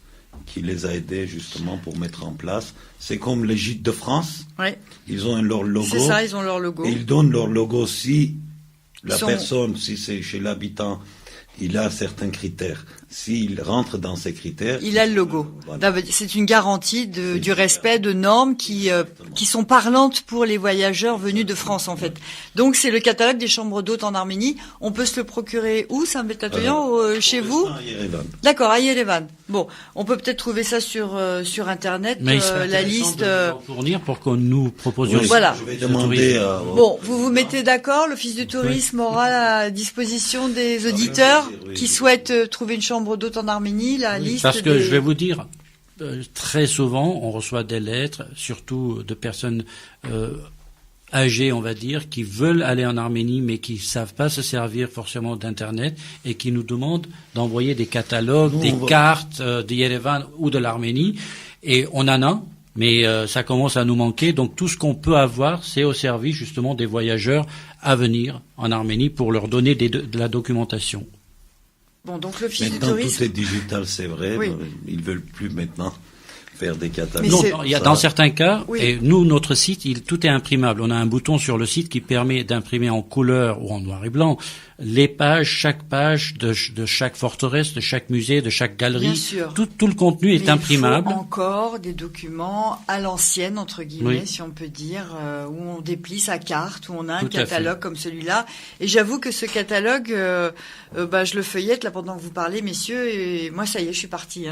Speaker 2: qui les a aidés justement pour mettre en place. C'est comme les Gîtes de France.
Speaker 1: Ouais.
Speaker 2: Ils ont leur logo.
Speaker 1: C'est ça, ils ont leur logo.
Speaker 2: Et ils donnent leur logo si personne, si c'est chez l'habitant, il a certains critères. S'il rentre dans ces critères,
Speaker 1: il a le logo.
Speaker 2: Voilà.
Speaker 1: C'est une garantie du respect de normes qui sont parlantes pour les voyageurs venus de France, en fait. Donc, c'est le catalogue des chambres d'hôtes en Arménie. On peut se le procurer où, Saint-Bétatoyan, chez vous?
Speaker 2: À Yerevan.
Speaker 1: D'accord, à Yerevan. Bon, on peut peut-être trouver ça sur Internet,
Speaker 3: Mais
Speaker 1: la liste.
Speaker 3: Fournir pour que nous proposions.
Speaker 2: Oui,
Speaker 1: Voilà.
Speaker 2: Je vais demander
Speaker 1: Bon, vous vous mettez d'accord. L'Office du tourisme aura à disposition des auditeurs qui souhaitent trouver une chambre d'hôte en Arménie, la liste.
Speaker 3: Parce que je vais vous dire, très souvent, on reçoit des lettres, surtout de personnes âgées, on va dire, qui veulent aller en Arménie, mais qui savent pas se servir forcément d'Internet et qui nous demandent d'envoyer des catalogues, des cartes de Yerevan ou de l'Arménie. Et on en a, mais ça commence à nous manquer. Donc tout ce qu'on peut avoir, c'est au service justement des voyageurs à venir en Arménie pour leur donner de la documentation.
Speaker 1: Bon, donc l'Office du
Speaker 2: Maintenant,
Speaker 1: tourisme.
Speaker 2: tout est digital, c'est vrai.
Speaker 1: Oui.
Speaker 2: Ils veulent plus maintenant faire des catalogues.
Speaker 3: Non, il y a dans certains cas,
Speaker 1: Oui.
Speaker 3: et nous, notre site, tout est imprimable. On a un bouton sur le site qui permet d'imprimer en couleur ou en noir et blanc les pages, chaque page de chaque forteresse, de chaque musée, de chaque galerie.
Speaker 1: Bien sûr.
Speaker 3: Tout le contenu est
Speaker 1: Mais
Speaker 3: imprimable.
Speaker 1: il faut encore des documents à l'ancienne, entre guillemets,
Speaker 3: Oui.
Speaker 1: si on peut dire, où on déplie sa carte, où on a un
Speaker 3: Tout à
Speaker 1: catalogue comme celui-là. Et j'avoue que ce catalogue, je le feuillette là pendant que vous parlez, messieurs. Et moi, ça y est, je suis partie.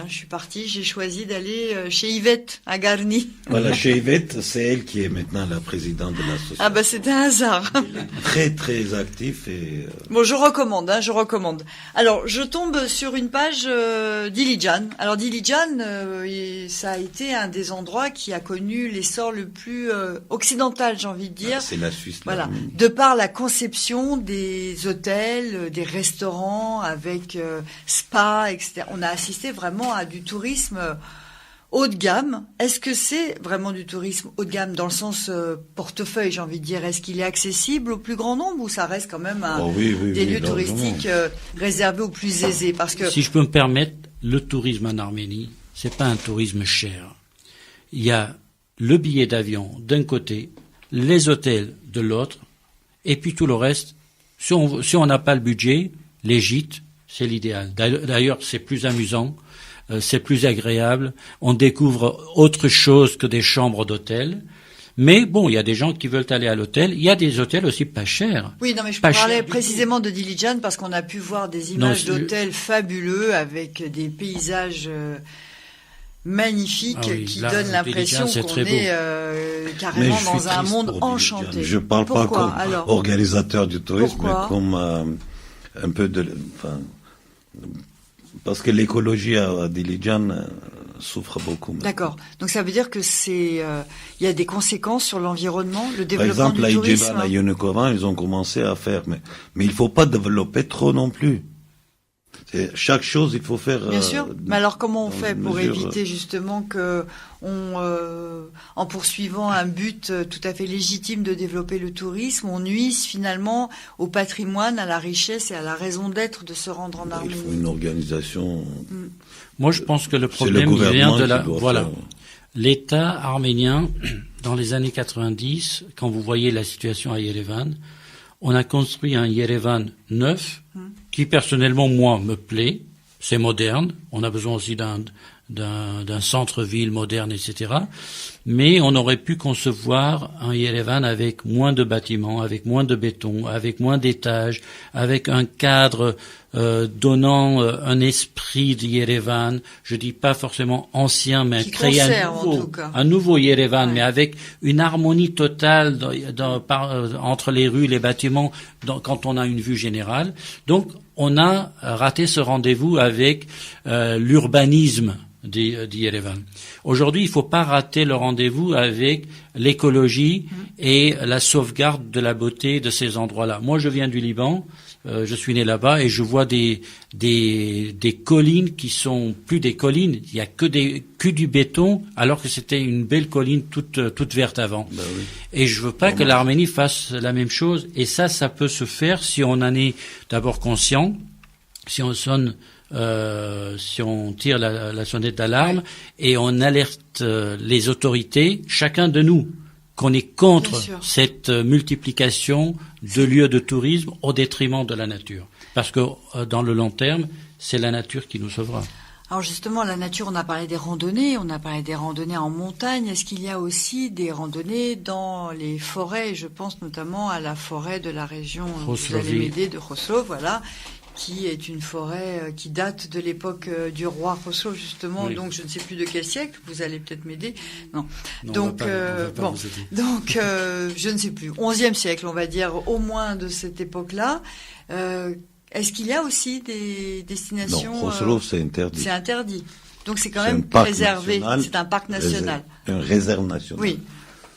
Speaker 1: J'ai choisi d'aller chez Yvette à Garni.
Speaker 2: Voilà, chez Yvette, c'est elle qui est maintenant la présidente de l'association.
Speaker 1: Ah c'était un hasard.
Speaker 2: Elle est très très actif et
Speaker 1: Bon, je recommande. Alors, je tombe sur une page d'Ilijan. Alors, d'Ilijan, ça a été un des endroits qui a connu l'essor le plus occidental, j'ai envie de dire.
Speaker 2: c'est la Suisse.
Speaker 1: Voilà, de par la conception des hôtels, des restaurants avec spa, etc. On a assisté vraiment à du tourisme haut de gamme. Est-ce que c'est vraiment du tourisme haut de gamme dans le sens portefeuille, j'ai envie de dire? Est-ce qu'il est accessible au plus grand nombre ou ça reste quand même des lieux touristiques réservés aux plus aisés? Parce que
Speaker 3: Si je peux me permettre, le tourisme en Arménie, c'est pas un tourisme cher. Il y a le billet d'avion d'un côté, les hôtels de l'autre, et puis tout le reste. Si on n'a pas le budget, les gîtes, c'est l'idéal. D'ailleurs, c'est plus amusant. C'est plus agréable, on découvre autre chose que des chambres d'hôtel. Mais bon, il y a des gens qui veulent aller à l'hôtel. Il y a des hôtels aussi pas chers.
Speaker 1: oui, non, mais je
Speaker 3: Pas
Speaker 1: parlais
Speaker 3: cher du
Speaker 1: précisément de Dilijan parce qu'on a pu voir des images d'hôtels fabuleux avec des paysages magnifiques qui donnent l'impression qu'on est carrément dans un monde enchanté.
Speaker 2: Je parle pas comme organisateur du tourisme, mais comme un peu parce que l'écologie à Dilijan souffre beaucoup.
Speaker 1: D'accord. Donc ça veut dire que il y a des conséquences sur l'environnement, le développement
Speaker 2: Par exemple,
Speaker 1: du tourisme.
Speaker 2: Par exemple, à Yonikovan, ils ont commencé à faire, mais il faut pas développer trop non plus. Chaque chose, il faut faire.
Speaker 1: Bien sûr. Mais alors, comment on fait pour éviter justement que en poursuivant un but tout à fait légitime de développer le tourisme, on nuise finalement au patrimoine, à la richesse et à la raison d'être de se rendre en Arménie?
Speaker 2: Il faut une organisation.
Speaker 3: Moi, je pense que le problème vient de l'État arménien dans les années 90. Quand vous voyez la situation à Yerevan, on a construit un Yerevan neuf qui personnellement, moi, me plaît. C'est moderne. On a besoin aussi d'un centre-ville moderne, etc. Mais on aurait pu concevoir un Yerevan avec moins de bâtiments, avec moins de béton, avec moins d'étages, avec un cadre donnant un esprit de Yerevan. Je dis pas forcément ancien, mais créer un nouveau Yerevan, mais avec une harmonie totale entre les rues, les bâtiments, quand on a une vue générale. Donc, on a raté ce rendez-vous avec l'urbanisme d'Yerevan. Aujourd'hui, il ne faut pas rater le rendez-vous avec l'écologie et la sauvegarde de la beauté de ces endroits-là. Moi, je viens du Liban, je suis né là-bas et je vois des collines qui sont plus des collines. Il y a que du béton, alors que c'était une belle colline toute verte avant.
Speaker 2: Ben oui.
Speaker 3: Et je veux pas que l'Arménie fasse la même chose. Et ça peut se faire si on en est d'abord conscient, si on sonne si on tire la sonnette d'alarme et on alerte les autorités, chacun de nous, qu'on est contre cette multiplication de lieux de tourisme au détriment de la nature. Parce que dans le long terme, c'est la nature qui nous sauvera.
Speaker 1: Alors justement, la nature, on a parlé des randonnées en montagne. Est-ce qu'il y a aussi des randonnées dans les forêts? Je pense notamment à la forêt de la région, vous allez m'aider, de Choslov, voilà, qui est une forêt qui date de l'époque du roi Choslov, justement, donc je ne sais plus de quel siècle, vous allez peut-être m'aider. Non donc, je ne sais plus, 11e siècle, on va dire, au moins de cette époque-là. Est-ce qu'il y a aussi des destinations...
Speaker 2: Non, Choslov, c'est interdit.
Speaker 1: C'est interdit. Donc c'est quand même préservé. C'est un parc national.
Speaker 2: Une réserve nationale.
Speaker 1: Oui.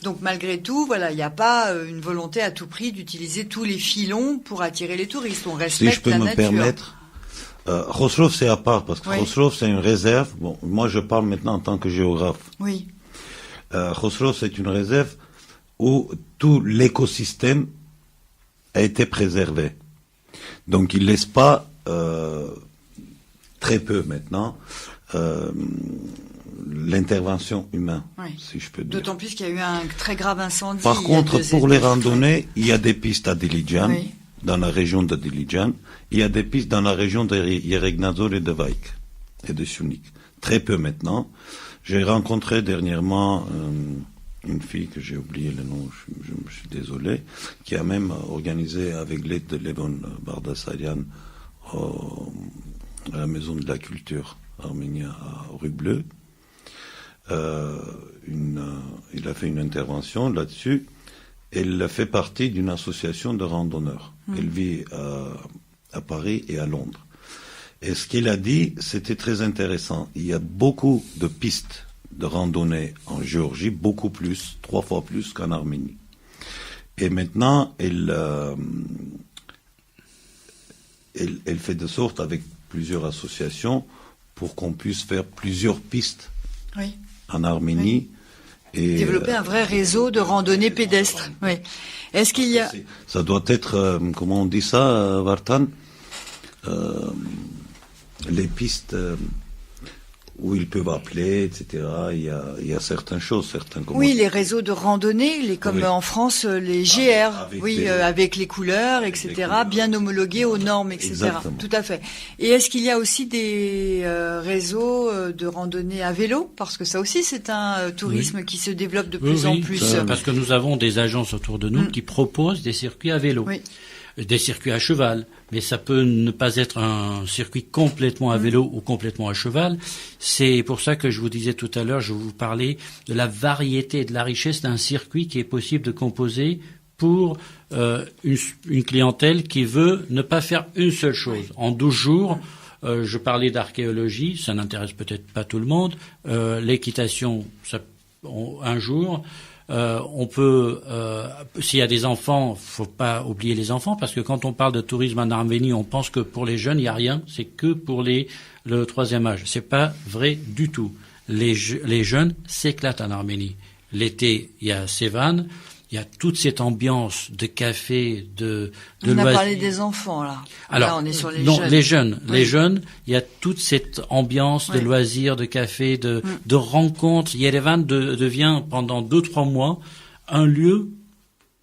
Speaker 1: Donc malgré tout, voilà, il n'y a pas une volonté à tout prix d'utiliser tous les filons pour attirer les touristes. On respecte la nature.
Speaker 2: Si je peux me permettre, Choslov, c'est à part, parce que Choslov, c'est une réserve. Bon, moi, je parle maintenant en tant que géographe.
Speaker 1: Oui.
Speaker 2: Choslov, c'est une réserve où tout l'écosystème a été préservé. Donc, il ne laisse pas, très peu maintenant, l'intervention humaine, si je peux dire.
Speaker 1: D'autant plus qu'il y a eu un très grave incendie.
Speaker 2: Par contre, pour les randonnées, il y a des pistes à Dilijan, dans la région de Dilijan. Il y a des pistes dans la région de Yeregnazor et de Vaik, et de Sunik. Très peu maintenant. J'ai rencontré dernièrement une fille que j'ai oublié le nom, je suis désolé, qui a même organisé avec l'aide de Levon Bardasarian à la Maison de la Culture arménienne à Rue Bleue. Il a fait une intervention là-dessus. Elle fait partie d'une association de randonneurs. Elle vit à Paris et à Londres. Et ce qu'il a dit, c'était très intéressant. Il y a beaucoup de pistes de randonnée en Géorgie, beaucoup plus, 3 fois plus qu'en Arménie. Et maintenant, elle fait de sorte, avec plusieurs associations, pour qu'on puisse faire plusieurs pistes en Arménie. Et
Speaker 1: développer un vrai réseau de randonnées pédestres. Oui. Est-ce qu'il y a...
Speaker 2: Ça doit être, comment on dit ça, Vartan, les pistes où ils peuvent appeler, etc. Il y a certaines choses,
Speaker 1: Oui, les réseaux de randonnée, comme en France, les GR, avec les couleurs, etc., bien homologués aux normes, etc.
Speaker 2: Exactement.
Speaker 1: Tout à fait. Et est-ce qu'il y a aussi des réseaux de randonnée à vélo? Parce que ça aussi, c'est un tourisme qui se développe de plus en plus.
Speaker 3: Parce que nous avons des agences autour de nous qui proposent des circuits à vélo. Oui. Des circuits à cheval, mais ça peut ne pas être un circuit complètement à vélo ou complètement à cheval. C'est pour ça que je vous disais tout à l'heure, je vous parlais de la variété et de la richesse d'un circuit qui est possible de composer pour une clientèle qui veut ne pas faire une seule chose. En 12 jours, je parlais d'archéologie, ça n'intéresse peut-être pas tout le monde, l'équitation, un jour... on peut, s'il y a des enfants, faut pas oublier les enfants, parce que quand on parle de tourisme en Arménie, on pense que pour les jeunes, il n'y a rien, c'est que pour le troisième âge. C'est pas vrai du tout. Les jeunes s'éclatent en Arménie. L'été, il y a Sevan, il y a toute cette ambiance de café, de
Speaker 1: loisirs. On a parlé des enfants, là.
Speaker 3: Alors,
Speaker 1: là, on est sur les
Speaker 3: non,
Speaker 1: jeunes.
Speaker 3: Les jeunes, il y a toute cette ambiance de loisirs, de café, de rencontres. Yerevan devient, pendant 2-3 mois, un lieu,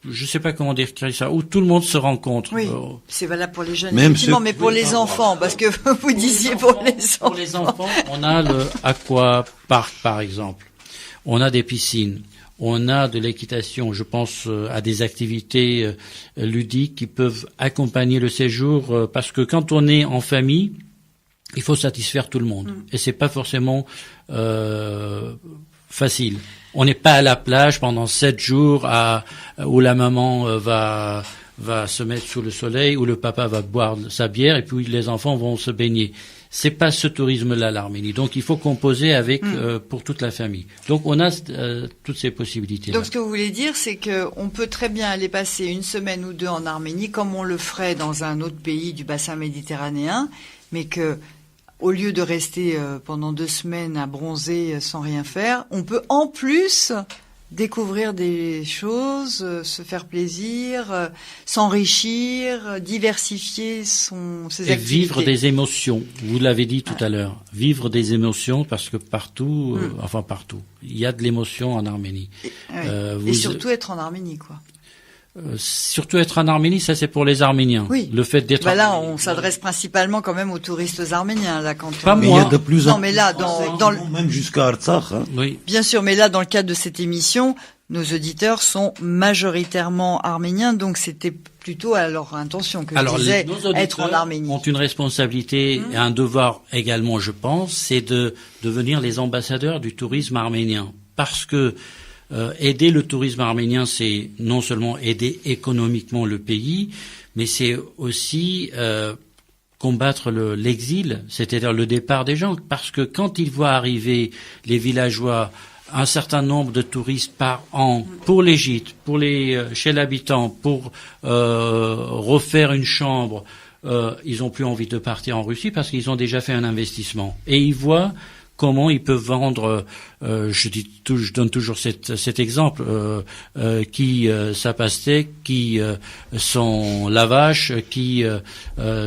Speaker 3: je sais pas comment décrire ça, où tout le monde se rencontre.
Speaker 1: Oui, c'est valable pour les jeunes, effectivement, mais pour les enfants, parce que vous disiez pour les enfants.
Speaker 3: Pour les enfants, on a le Aqua Park, par exemple. On a des piscines. On a de l'équitation, je pense à des activités ludiques qui peuvent accompagner le séjour, parce que quand on est en famille, il faut satisfaire tout le monde. Et c'est pas forcément facile. On n'est pas à la plage pendant 7 jours où la maman va se mettre sous le soleil, où le papa va boire sa bière et puis les enfants vont se baigner. C'est pas ce tourisme-là, l'Arménie. Donc, il faut composer avec pour toute la famille. Donc, on a toutes ces possibilités.
Speaker 1: Donc, ce que vous voulez dire, c'est que on peut très bien aller passer 1 semaine ou 2 en Arménie, comme on le ferait dans un autre pays du bassin méditerranéen, mais que au lieu de rester pendant 2 semaines à bronzer sans rien faire, on peut en plus découvrir des choses, se faire plaisir, s'enrichir, diversifier ses
Speaker 3: et
Speaker 1: activités.
Speaker 3: Vivre des émotions. Vous l'avez dit tout à l'heure. Vivre des émotions parce que partout, partout, il y a de l'émotion en Arménie.
Speaker 1: Et surtout être en Arménie, quoi.
Speaker 3: Surtout être en Arménie, ça c'est pour les Arméniens.
Speaker 1: Oui.
Speaker 3: Le fait d'être.
Speaker 1: Là, on s'adresse principalement quand même aux touristes arméniens, là, quand
Speaker 3: Pas
Speaker 2: Mais
Speaker 3: moi.
Speaker 2: il y a de plus en
Speaker 1: Non, mais là, dans le...
Speaker 2: même jusqu'à Artsakh.
Speaker 3: Oui.
Speaker 1: Bien sûr, mais là, dans le cadre de cette émission, nos auditeurs sont majoritairement arméniens, donc c'était plutôt à leur intention que je disais être en Arménie.
Speaker 3: Ont une responsabilité et un devoir également, je pense, c'est de devenir les ambassadeurs du tourisme arménien, parce que aider le tourisme arménien, c'est non seulement aider économiquement le pays, mais c'est aussi combattre l'exil, c'est-à-dire le départ des gens. Parce que quand ils voient arriver les villageois, un certain nombre de touristes par an pour les gîtes, pour chez l'habitant, pour refaire une chambre, ils ont plus envie de partir en Russie parce qu'ils ont déjà fait un investissement. Et ils voient comment ils peuvent vendre, je donne toujours cet exemple, qui sa pastèque, qui son lavache, qui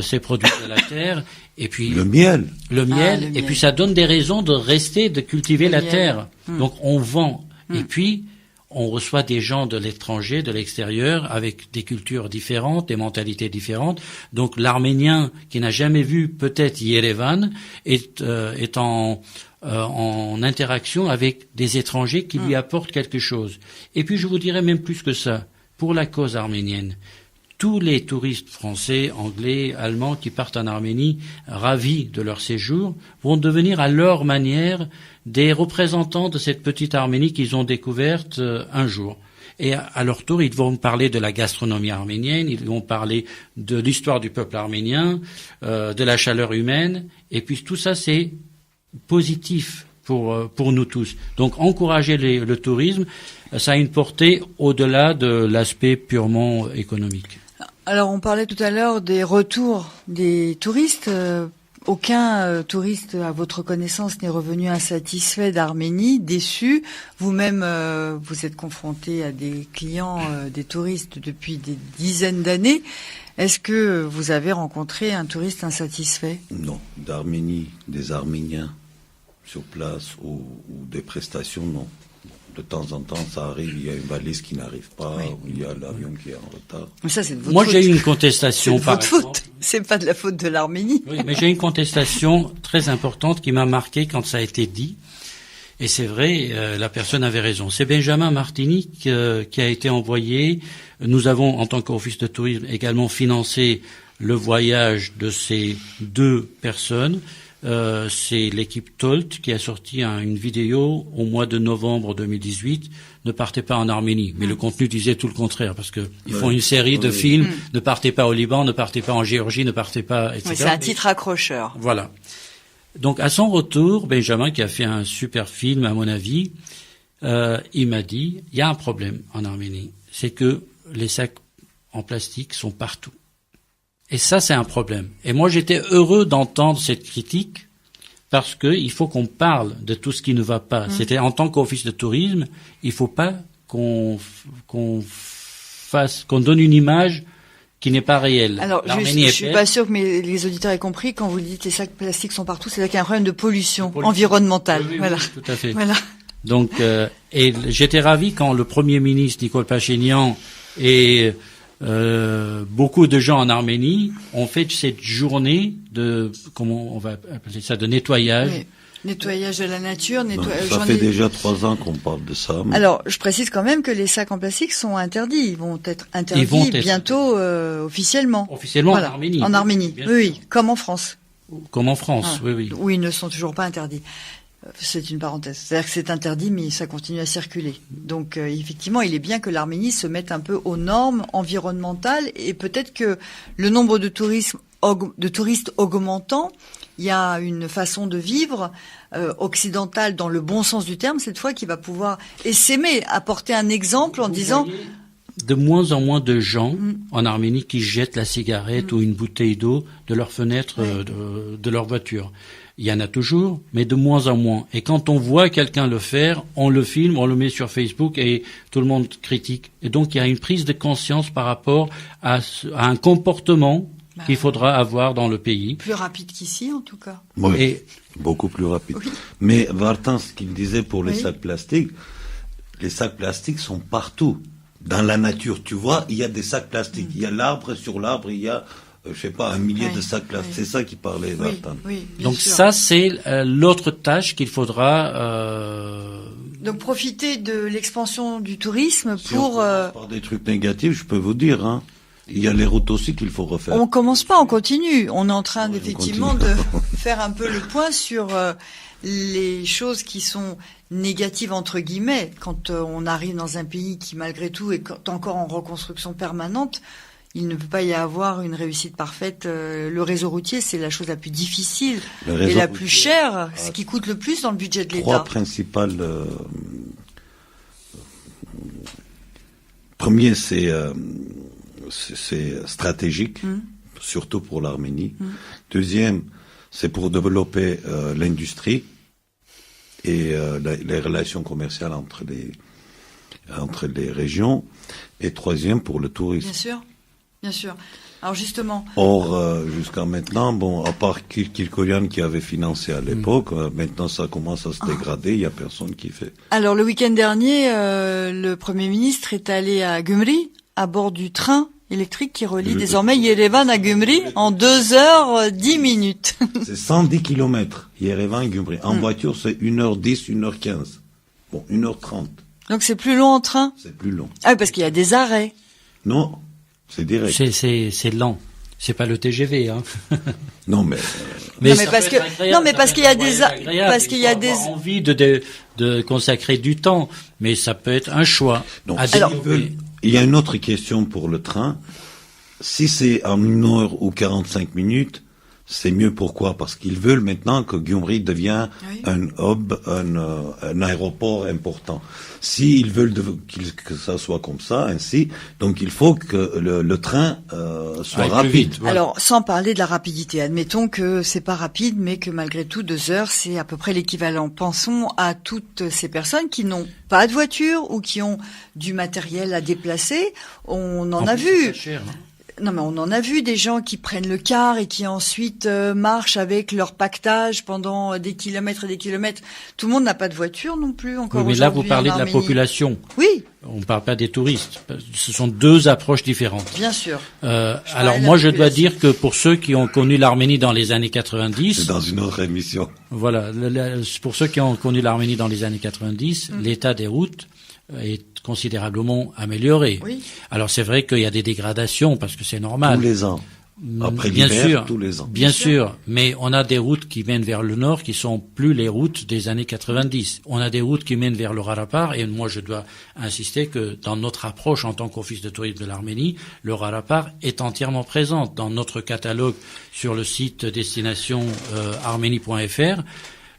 Speaker 3: ses produits de la terre, et puis
Speaker 2: le miel,
Speaker 3: et puis ça donne des raisons de rester, de cultiver la terre. Donc on vend, et puis on reçoit des gens de l'étranger, de l'extérieur, avec des cultures différentes, des mentalités différentes. Donc l'arménien qui n'a jamais vu peut-être Yerevan est en interaction avec des étrangers qui lui apportent quelque chose. Et puis je vous dirais même plus que ça, pour la cause arménienne. Tous les touristes français, anglais, allemands qui partent en Arménie, ravis de leur séjour, vont devenir à leur manière des représentants de cette petite Arménie qu'ils ont découverte un jour. Et à leur tour, ils vont parler de la gastronomie arménienne, ils vont parler de l'histoire du peuple arménien, de la chaleur humaine, et puis tout ça c'est positif pour nous tous. Donc encourager le tourisme, ça a une portée au-delà de l'aspect purement économique.
Speaker 1: Alors on parlait tout à l'heure des retours des touristes. Aucun touriste, à votre connaissance, n'est revenu insatisfait d'Arménie, déçu. Vous-même, vous êtes confronté à des clients, des touristes depuis des dizaines d'années. Est-ce que vous avez rencontré un touriste insatisfait?
Speaker 2: Non, d'Arménie, des Arméniens sur place ou des prestations, non. De temps en temps, ça arrive, il y a une valise qui n'arrive pas, ou il y a l'avion qui est en retard.
Speaker 1: Mais ça, c'est de votre
Speaker 3: Moi,
Speaker 1: faute.
Speaker 3: j'ai eu une contestation,
Speaker 1: par exemple. C'est de votre faute. C'est pas de la faute de l'Arménie.
Speaker 3: Oui, mais j'ai une contestation très importante qui m'a marqué quand ça a été dit. Et c'est vrai, la personne avait raison. C'est Benjamin Martini qui a été envoyé. Nous avons, en tant qu'office de tourisme, également financé le voyage de ces deux personnes. C'est l'équipe Tolt qui a sorti une vidéo au mois de novembre 2018. Ne partez pas en Arménie, mais le contenu disait tout le contraire, parce que ils font une série de films. Ne partez pas au Liban, ne partez pas en Géorgie, ne partez pas, etc.
Speaker 1: Oui, c'est un titre accrocheur.
Speaker 3: Voilà. Donc à son retour, Benjamin, qui a fait un super film à mon avis, il m'a dit il y a un problème en Arménie, c'est que les sacs en plastique sont partout. Et ça, c'est un problème. Et moi, j'étais heureux d'entendre cette critique parce que il faut qu'on parle de tout ce qui ne va pas. C'était en tant qu'office de tourisme, il faut pas qu'on donne une image qui n'est pas réelle.
Speaker 1: Alors, je suis pas sûr que les auditeurs aient compris quand vous dites les sacs plastiques sont partout, c'est qu'il y a un problème de pollution environnementale.
Speaker 3: Oui,
Speaker 1: voilà.
Speaker 3: Oui, tout à fait.
Speaker 1: Voilà.
Speaker 3: Donc, et j'étais ravi quand le Premier ministre Nicole Pachinian et beaucoup de gens en Arménie ont fait cette journée de, comment on va appeler ça, de nettoyage. Oui.
Speaker 1: Nettoyage de la nature.
Speaker 2: Ça fait déjà 3 ans qu'on parle de ça. Mais...
Speaker 1: Alors, je précise quand même que les sacs en plastique sont interdits. Ils vont être interdits bientôt officiellement.
Speaker 3: Officiellement voilà. En Arménie.
Speaker 1: En Arménie, oui, comme en France.
Speaker 3: Comme en France, oui.
Speaker 1: Où ils ne sont toujours pas interdits. C'est une parenthèse. C'est-à-dire que c'est interdit, mais ça continue à circuler. Donc, effectivement, il est bien que l'Arménie se mette un peu aux normes environnementales et peut-être que le nombre de touristes augmentant, il y a une façon de vivre occidentale dans le bon sens du terme, cette fois, qui va pouvoir essaimer, apporter un exemple en disant...
Speaker 3: De moins en moins de gens en Arménie qui jettent la cigarette ou une bouteille d'eau de leur fenêtre de leur voiture. Il y en a toujours, mais de moins en moins. Et quand on voit quelqu'un le faire, on le filme, on le met sur Facebook et tout le monde critique. Et donc il y a une prise de conscience par rapport à un comportement qu'il faudra avoir dans le pays.
Speaker 1: Plus rapide qu'ici, en tout cas.
Speaker 2: Oui,
Speaker 3: Et
Speaker 2: beaucoup plus rapide.
Speaker 1: Oui.
Speaker 2: Mais Vartan, ce qu'il disait pour les
Speaker 1: Oui.
Speaker 2: sacs plastiques sont partout. Dans la nature, tu vois, il y a des sacs plastiques. Il y a l'arbre, sur l'arbre, il y a, je sais pas, un millier de sacs plastiques. C'est ça qu'il parlait, Vartan.
Speaker 1: Oui, bien
Speaker 3: donc
Speaker 1: sûr.
Speaker 3: ça, c'est l'autre tâche qu'il faudra...
Speaker 1: Donc profiter de l'expansion du tourisme
Speaker 2: Si on
Speaker 1: pour...
Speaker 2: commence par des trucs négatifs, je peux vous dire, hein. Il y a les routes aussi qu'il faut refaire.
Speaker 1: On commence pas, on continue. On est en train
Speaker 2: Oui,
Speaker 1: effectivement
Speaker 2: on
Speaker 1: de
Speaker 2: continue.
Speaker 1: faire un peu le point sur les choses qui sont négatives entre guillemets quand on arrive dans un pays qui malgré tout est encore en reconstruction permanente. Il ne peut pas y avoir une réussite parfaite. Le réseau routier, c'est la chose la plus difficile et la plus chère, ce qui coûte le plus dans le budget de l'État.
Speaker 2: Trois principales. Premier, c'est stratégique, surtout pour l'Arménie. Deuxième, c'est pour développer l'industrie et les relations commerciales entre les régions. Et troisième, pour le tourisme.
Speaker 1: Bien sûr, bien sûr. Alors justement.
Speaker 2: Or, jusqu'à maintenant, bon, à part Kirkoyan qui avait financé à l'époque, maintenant ça commence à se dégrader, il y a personne qui fait.
Speaker 1: Alors le week-end dernier, le Premier ministre est allé à Gümri à bord du train électrique qui relie désormais Yerevan à Gümri en 2h10.
Speaker 2: C'est 110 km, Yerevan-Gümri. En voiture, c'est 1h10, 1h15. Bon, 1h30.
Speaker 1: Donc c'est plus long en train?
Speaker 2: C'est plus long.
Speaker 1: Ah oui, parce qu'il y a des arrêts.
Speaker 2: Non, c'est direct.
Speaker 3: C'est lent. C'est pas le TGV, hein.
Speaker 2: Non, mais...
Speaker 1: Non, mais
Speaker 3: ça
Speaker 1: parce
Speaker 3: peut
Speaker 1: que-
Speaker 3: être agréable,
Speaker 1: non, mais
Speaker 3: ça
Speaker 1: parce
Speaker 3: peut
Speaker 1: qu'il y a
Speaker 3: être un
Speaker 1: des
Speaker 3: voyage
Speaker 1: a-
Speaker 3: agréable.
Speaker 1: parce qu'il y a
Speaker 3: Il faut
Speaker 1: des-
Speaker 3: avoir envie de consacrer du temps, mais ça peut être un choix.
Speaker 2: Donc,
Speaker 3: à
Speaker 2: s'ils
Speaker 3: développer.
Speaker 2: veulent- il y a une autre question pour le train. Si c'est en 1h ou 45 minutes, c'est mieux. Pourquoi? Parce qu'ils veulent maintenant que Gyumri devienne
Speaker 1: Oui.
Speaker 2: un hub, un aéroport important. S'ils veulent que ça soit comme ça, ainsi, donc il faut que le train soit
Speaker 3: Aille plus
Speaker 2: rapide.
Speaker 3: vite, voilà.
Speaker 1: Alors, sans parler de la rapidité, admettons que c'est pas rapide, mais que malgré tout, 2 heures, c'est à peu près l'équivalent. Pensons à toutes ces personnes qui n'ont pas de voiture ou qui ont du matériel à déplacer. On en a
Speaker 3: plus,
Speaker 1: vu.
Speaker 3: c'est pas cher, hein.
Speaker 1: Non, mais on en a vu des gens qui prennent le car et qui ensuite marchent avec leur pactage pendant des kilomètres et des kilomètres. Tout le monde n'a pas de voiture non plus encore
Speaker 3: Oui, mais là, vous
Speaker 1: aujourd'hui
Speaker 3: parlez
Speaker 1: en
Speaker 3: de la
Speaker 1: Arménie.
Speaker 3: population.
Speaker 1: Oui,
Speaker 3: On ne parle pas des touristes. Ce sont deux approches différentes.
Speaker 1: bien sûr.
Speaker 3: Alors
Speaker 1: de la
Speaker 3: moi, je dois
Speaker 1: population.
Speaker 3: dire que pour ceux qui ont connu l'Arménie dans les années
Speaker 2: C'est
Speaker 3: 90,
Speaker 2: dans une autre émission.
Speaker 3: voilà, pour ceux qui ont connu l'Arménie dans les années 90, l'état des routes est considérablement amélioré.
Speaker 1: Oui.
Speaker 3: Alors c'est vrai qu'il y a des dégradations parce que c'est normal.
Speaker 2: Tous les ans. Après
Speaker 3: Bien
Speaker 2: l'hiver,
Speaker 3: sûr,
Speaker 2: tous les ans.
Speaker 3: bien sûr, mais on a des routes qui mènent vers le nord qui sont plus les routes des années 90. On a des routes qui mènent vers le Rarapar et moi je dois insister que dans notre approche en tant qu'office de tourisme de l'Arménie, le Rarapar est entièrement présent dans notre catalogue sur le site destination arménie.fr.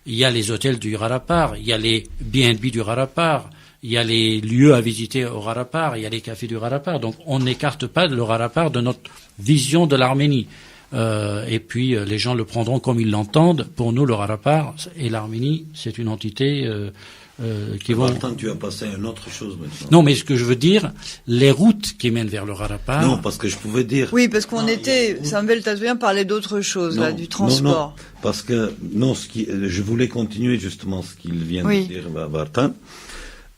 Speaker 3: Il y a les hôtels du Rarapar, il y a les B&B du Rarapar, il y a les lieux à visiter au Rarapar, il y a les cafés du Rarapar. Donc on n'écarte pas le Rarapar de notre vision de l'Arménie. Et puis les gens le prendront comme ils l'entendent. Pour nous, le Rarapar et l'Arménie, c'est une entité qui vont...
Speaker 2: Martin, tu as passé à une autre chose maintenant.
Speaker 3: Non, mais ce que je veux dire, les routes qui mènent vers le Rarapar...
Speaker 2: Non, parce que je pouvais dire...
Speaker 1: Oui, parce qu'on était, Samuel Tazouyan parlait d'autre chose, là, du transport.
Speaker 2: Non, parce que, non, je voulais continuer justement ce qu'il vient
Speaker 1: Oui.
Speaker 2: de dire, Vartan.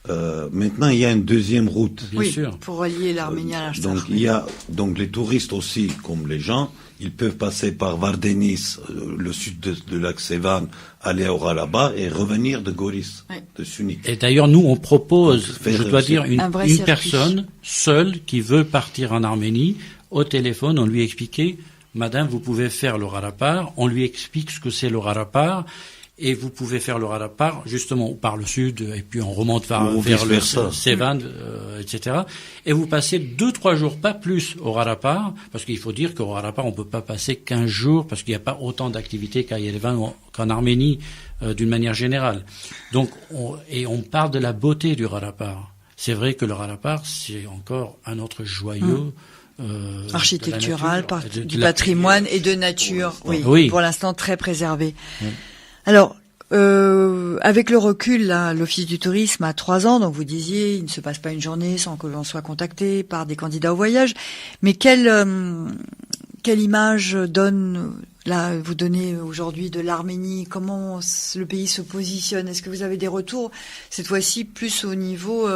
Speaker 2: Maintenant, il y a une deuxième route.
Speaker 3: Bien
Speaker 1: Oui,
Speaker 3: sûr.
Speaker 1: pour relier l'Arménie à l'Artsakh.
Speaker 2: Donc, il y a, donc les touristes aussi, comme les gens, ils peuvent passer par Vardenis, le sud de lac Sevan, aller au Rarapar et revenir de Goris,
Speaker 1: Oui.
Speaker 2: de Sunik.
Speaker 3: Et d'ailleurs, nous, on propose,
Speaker 2: Donc, faire
Speaker 3: je dois dire,
Speaker 1: un vrai
Speaker 3: une
Speaker 1: circuit.
Speaker 3: personne seule qui veut partir en Arménie, au téléphone, on lui expliquait, Madame, vous pouvez faire le Rarapar, on lui explique ce que c'est le Rarapar, et vous pouvez faire le Rarapar, justement, par le sud, et puis on remonte
Speaker 2: Ou
Speaker 3: vers le
Speaker 2: vice-versa.
Speaker 3: Sevan, etc. Et vous passez 2-3 jours, pas plus, au Rarapar, parce qu'il faut dire qu'au Rarapar, on peut pas passer 15 jours, parce qu'il n'y a pas autant d'activités qu'à Yerevan ou qu'en Arménie, d'une manière générale. Donc, on parle de la beauté du Rarapar. C'est vrai que le Rarapar, c'est encore un autre joyau.
Speaker 1: Architectural,
Speaker 3: de la nature,
Speaker 1: du
Speaker 3: de la-
Speaker 1: patrimoine et de nature, oui,
Speaker 3: Oui.
Speaker 1: pour l'instant très préservé. Alors, avec le recul, là, l'Office du tourisme a 3 ans, donc vous disiez, il ne se passe pas une journée sans que l'on soit contacté par des candidats au voyage. Mais quelle image vous donnez aujourd'hui de l'Arménie? Comment le pays se positionne? Est-ce que vous avez des retours, cette fois-ci, plus au niveau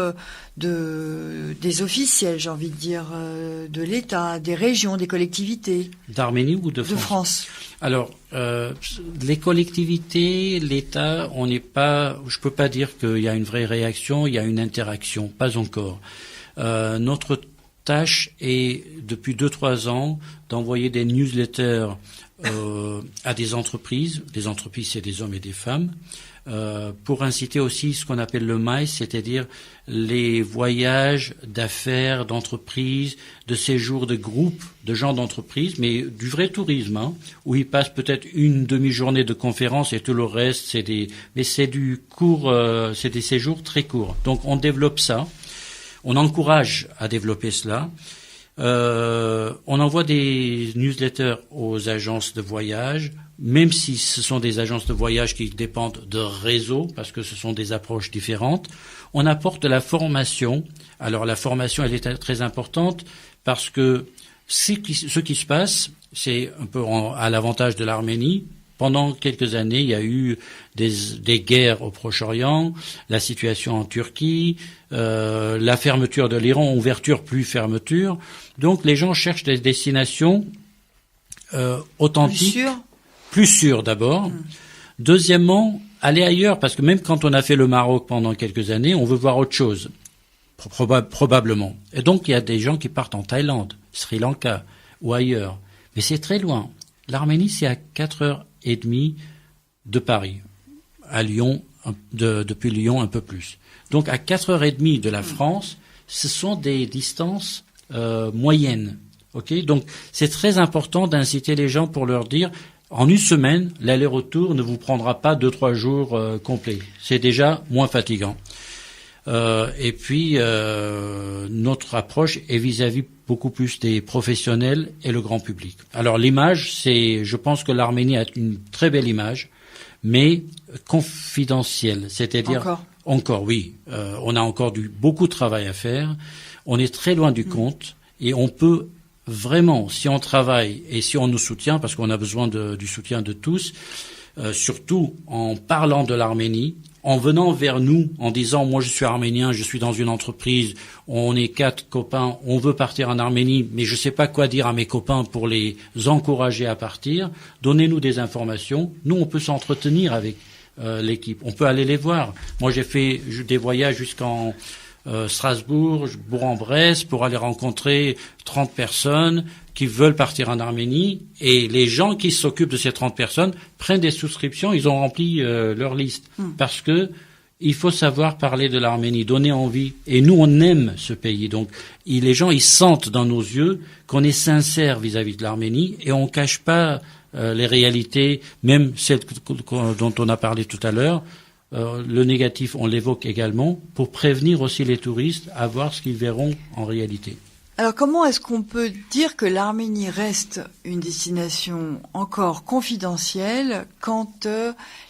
Speaker 1: des officiels, j'ai envie de dire, de l'État, des régions, des collectivités?
Speaker 3: D'Arménie ou de France?
Speaker 1: De France.
Speaker 3: Alors, les collectivités, l'État, je peux pas dire qu'il y a une vraie réaction, il y a une interaction, pas encore. Notre tâche est, depuis 2-3 ans, d'envoyer des newsletters à des entreprises c'est des hommes et des femmes, pour inciter aussi ce qu'on appelle le MICE, c'est-à-dire les voyages d'affaires, d'entreprises, de séjours de groupes, de gens d'entreprise, mais du vrai tourisme, où ils passent peut-être une demi-journée de conférence et tout le reste, c'est des séjours très courts. Donc on développe ça, on encourage à développer cela. On envoie des newsletters aux agences de voyage, même si ce sont des agences de voyage qui dépendent de réseaux, parce que ce sont des approches différentes. On apporte de la formation. Alors la formation, elle est très importante parce que ce qui se passe, c'est un peu à l'avantage de l'Arménie. Pendant quelques années, il y a eu des guerres au Proche-Orient, la situation en Turquie, la fermeture de l'Iran, ouverture plus fermeture. Donc les gens cherchent des destinations authentiques, plus sûres d'abord. Deuxièmement, aller ailleurs, parce que même quand on a fait le Maroc pendant quelques années, on veut voir autre chose, probablement. Et donc il y a des gens qui partent en Thaïlande, Sri Lanka ou ailleurs. Mais c'est très loin. L'Arménie, c'est à 4h30 de Paris. À Lyon, depuis Lyon, un peu plus. Donc, à 4h30 de la France, ce sont des distances moyennes. Okay ? Donc, c'est très important d'inciter les gens pour leur dire, en une semaine, l'aller-retour ne vous prendra pas 2-3 jours complets. C'est déjà moins fatigant. Et puis, notre approche est vis-à-vis beaucoup plus des professionnels et le grand public. Alors l'image, je pense que l'Arménie a une très belle image, mais confidentielle. C'est-à-dire encore, oui. On a encore beaucoup de travail à faire. On est très loin du compte et on peut vraiment, si on travaille et si on nous soutient, parce qu'on a besoin du soutien de tous, surtout en parlant de l'Arménie, en venant vers nous, en disant, moi je suis arménien, je suis dans une entreprise, on est 4 copains, on veut partir en Arménie, mais je sais pas quoi dire à mes copains pour les encourager à partir, donnez-nous des informations, nous on peut s'entretenir avec l'équipe, on peut aller les voir. Moi j'ai fait des voyages jusqu'en Strasbourg, Bourg-en-Bresse, pour aller rencontrer 30 personnes qui veulent partir en Arménie, et les gens qui s'occupent de ces 30 personnes prennent des souscriptions, ils ont rempli leur liste, parce que il faut savoir parler de l'Arménie, donner envie, et nous on aime ce pays, donc les gens ils sentent dans nos yeux qu'on est sincère vis-à-vis de l'Arménie, et on cache pas les réalités, même celles dont on a parlé tout à l'heure. Le négatif, on l'évoque également, pour prévenir aussi les touristes à voir ce qu'ils verront en réalité.
Speaker 1: Alors comment est-ce qu'on peut dire que l'Arménie reste une destination encore confidentielle quand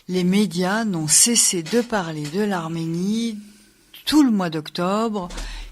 Speaker 1: les médias n'ont cessé de parler de l'Arménie tout le mois d'octobre,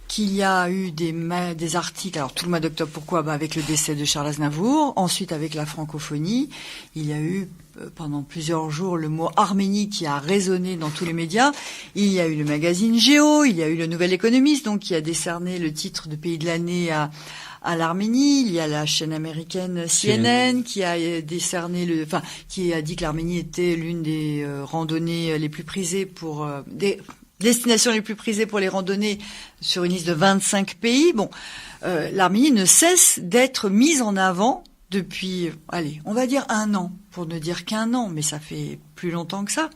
Speaker 1: qu'il y a eu des articles, alors tout le mois d'octobre, pourquoi ? Avec le décès de Charles Aznavour, ensuite avec la francophonie, il y a eu pendant plusieurs jours le mot Arménie qui a résonné dans tous les médias. Il y a eu le magazine Géo, il y a eu le Nouvel Économiste, donc qui a décerné le titre de pays de l'année à l'Arménie. Il y a la chaîne américaine CNN qui a décerné qui a dit que l'Arménie était l'une des randonnées les plus prisées pour des destinations les plus prisées pour les randonnées sur une liste de 25 pays. Bon, l'Arménie ne cesse d'être mise en avant depuis, on va dire 1 an, pour ne dire qu'1 an, mais ça fait plus longtemps que ça.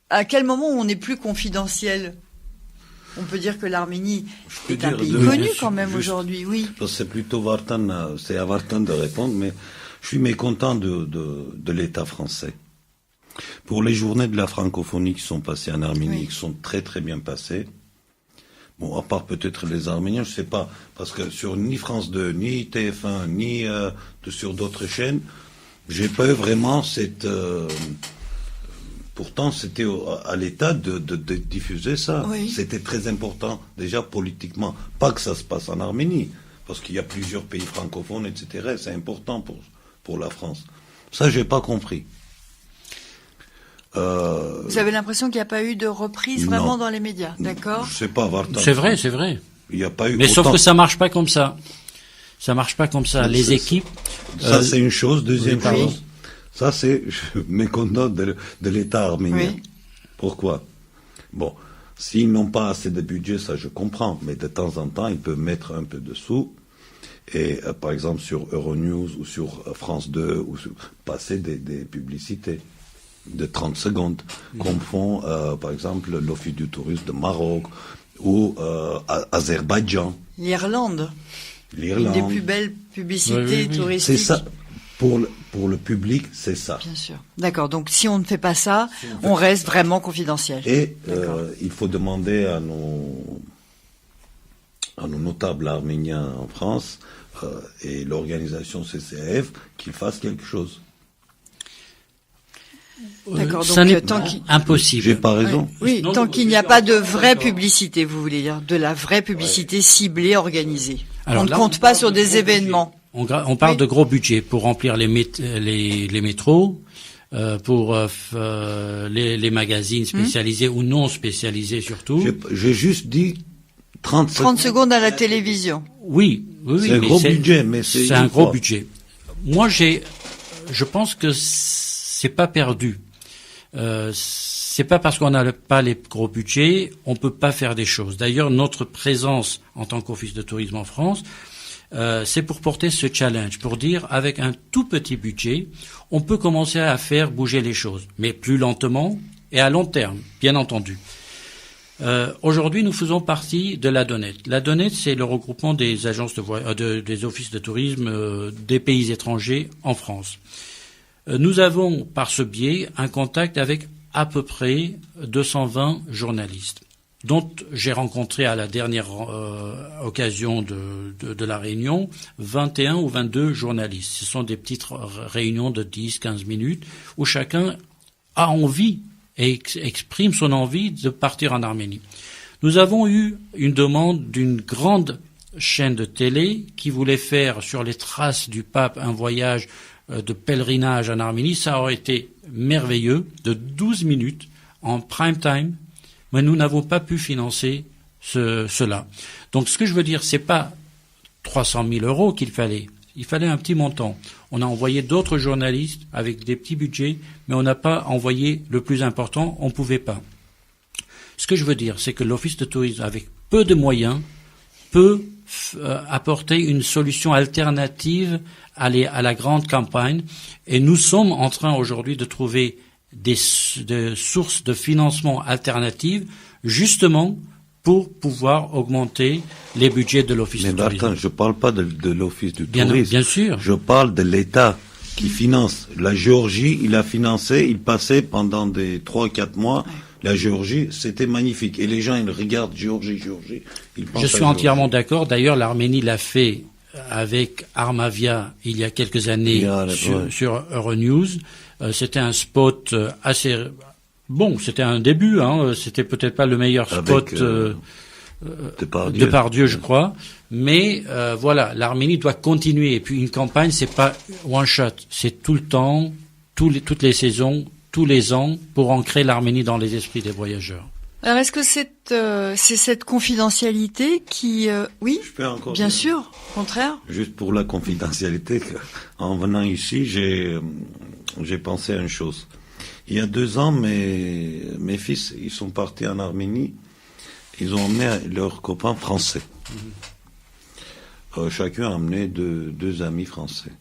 Speaker 1: À quel moment on n'est plus confidentiel ? On peut dire que l'Arménie est un pays connu quand même aujourd'hui, oui.
Speaker 2: C'est plutôt c'est à Vartan de répondre, mais je suis mécontent de l'État français. Pour les journées de la francophonie qui sont passées en Arménie, qui sont très très bien passées, bon, à part peut-être les Arméniens, je sais pas, parce que sur ni France 2, ni TF1, ni sur d'autres chaînes, j'ai pas eu vraiment important, c'était à l'État de diffuser ça.
Speaker 1: Oui.
Speaker 2: C'était très important, déjà politiquement. Pas que ça se passe en Arménie, parce qu'il y a plusieurs pays francophones, etc. C'est important pour la France. Ça, j'ai pas compris.
Speaker 1: Vous avez l'impression qu'il n'y a pas eu de reprise vraiment dans les médias, d'accord?
Speaker 2: Je sais pas, Vartan.
Speaker 3: C'est vrai.
Speaker 2: Il n'y a pas eu.
Speaker 3: Mais sauf que ça marche pas comme ça. Ça marche pas comme ça. Les équipes.
Speaker 2: Ça, c'est une chose. Deuxième
Speaker 3: oui,
Speaker 2: chose. Ça, c'est, je me mécontent de l'État arménien.
Speaker 1: Oui.
Speaker 2: Pourquoi? Bon, s'ils n'ont pas assez de budget, ça je comprends, mais de temps en temps, ils peuvent mettre un peu de sous, et par exemple sur Euronews ou sur France 2, ou passer des publicités de 30 secondes, comme font, par exemple, l'Office du tourisme de Maroc, ou Azerbaïdjan.
Speaker 1: L'Irlande. Une des plus belles publicités touristiques.
Speaker 2: C'est ça. Pour le public, c'est ça.
Speaker 1: Bien sûr. D'accord. Donc, si on ne fait pas ça, on reste vraiment confidentiel.
Speaker 2: Et il faut demander à nos notables arméniens en France et l'organisation CCAF qu'ils fassent quelque chose.
Speaker 1: D'accord.
Speaker 3: Ça
Speaker 1: Donc,
Speaker 3: n'est
Speaker 1: tant
Speaker 3: impossible.
Speaker 2: J'ai pas raison.
Speaker 1: Oui,
Speaker 3: Non,
Speaker 1: tant
Speaker 3: non,
Speaker 1: qu'il n'y a pas de vraie publicité, vous voulez dire, de la vraie publicité ciblée, organisée.
Speaker 3: Alors
Speaker 1: on ne
Speaker 3: là,
Speaker 1: compte pas sur des événements.
Speaker 3: On parle de gros budgets pour remplir les métros, pour les magazines spécialisés ou non spécialisés surtout.
Speaker 2: J'ai juste dit 30
Speaker 1: secondes à la télévision.
Speaker 3: Oui.
Speaker 2: C'est un gros budget, mais
Speaker 3: c'est un gros budget. Moi, je pense que c'est pas perdu. C'est pas parce qu'on n'a pas les gros budgets, on peut pas faire des choses. D'ailleurs, notre présence en tant qu'office de tourisme en France, c'est pour porter ce challenge, pour dire avec un tout petit budget, on peut commencer à faire bouger les choses, mais plus lentement et à long terme, bien entendu. Aujourd'hui, nous faisons partie de l'ADONET. L'ADONET, c'est le regroupement des agences des offices de tourisme des pays étrangers en France. Nous avons, par ce biais, un contact avec à peu près 220 journalistes, dont j'ai rencontré à la dernière occasion de la réunion 21 ou 22 journalistes. Ce sont des petites réunions de 10-15 minutes où chacun a envie et exprime son envie de partir en Arménie. Nous avons eu une demande d'une grande chaîne de télé qui voulait faire sur les traces du pape un voyage de pèlerinage en Arménie. Ça aurait été merveilleux, de 12 minutes en prime time, mais nous n'avons pas pu financer cela. Donc ce que je veux dire, c'est pas 300 000 euros qu'il fallait. Il fallait un petit montant. On a envoyé d'autres journalistes avec des petits budgets, mais on n'a pas envoyé le plus important, on ne pouvait pas. Ce que je veux dire, c'est que l'Office de tourisme, avec peu de moyens, peut apporter une solution alternative à la grande campagne. Et nous sommes en train aujourd'hui de trouver des sources de financement alternatives, justement pour pouvoir augmenter les budgets de l'Office du tourisme.
Speaker 2: Mais Martin, je parle pas de l'Office du tourisme.
Speaker 3: Bien sûr.
Speaker 2: Je parle de l'État qui finance. La Géorgie, il a financé, il passait pendant des 3-4 mois. La Géorgie, c'était magnifique. Et les gens, ils regardent Géorgie.
Speaker 3: Je suis entièrement d'accord. D'ailleurs, l'Arménie l'a fait avec Armavia il y a quelques années sur Euronews. C'était un spot assez bon. C'était un début. C'était peut-être pas le meilleur spot de Pardieu, je crois. Mais voilà, l'Arménie doit continuer. Et puis une campagne, c'est pas one shot. C'est tout le temps, toutes les saisons, tous les ans, pour ancrer l'Arménie dans les esprits des voyageurs.
Speaker 1: Alors, est-ce que c'est cette confidentialité qui... oui,
Speaker 2: je peux encore
Speaker 1: bien sûr, au contraire.
Speaker 2: Juste pour la confidentialité, en venant ici, j'ai pensé à une chose. Il y a 2 ans, mes fils, ils sont partis en Arménie. Ils ont emmené leurs copains français. Chacun a amené 2 amis français.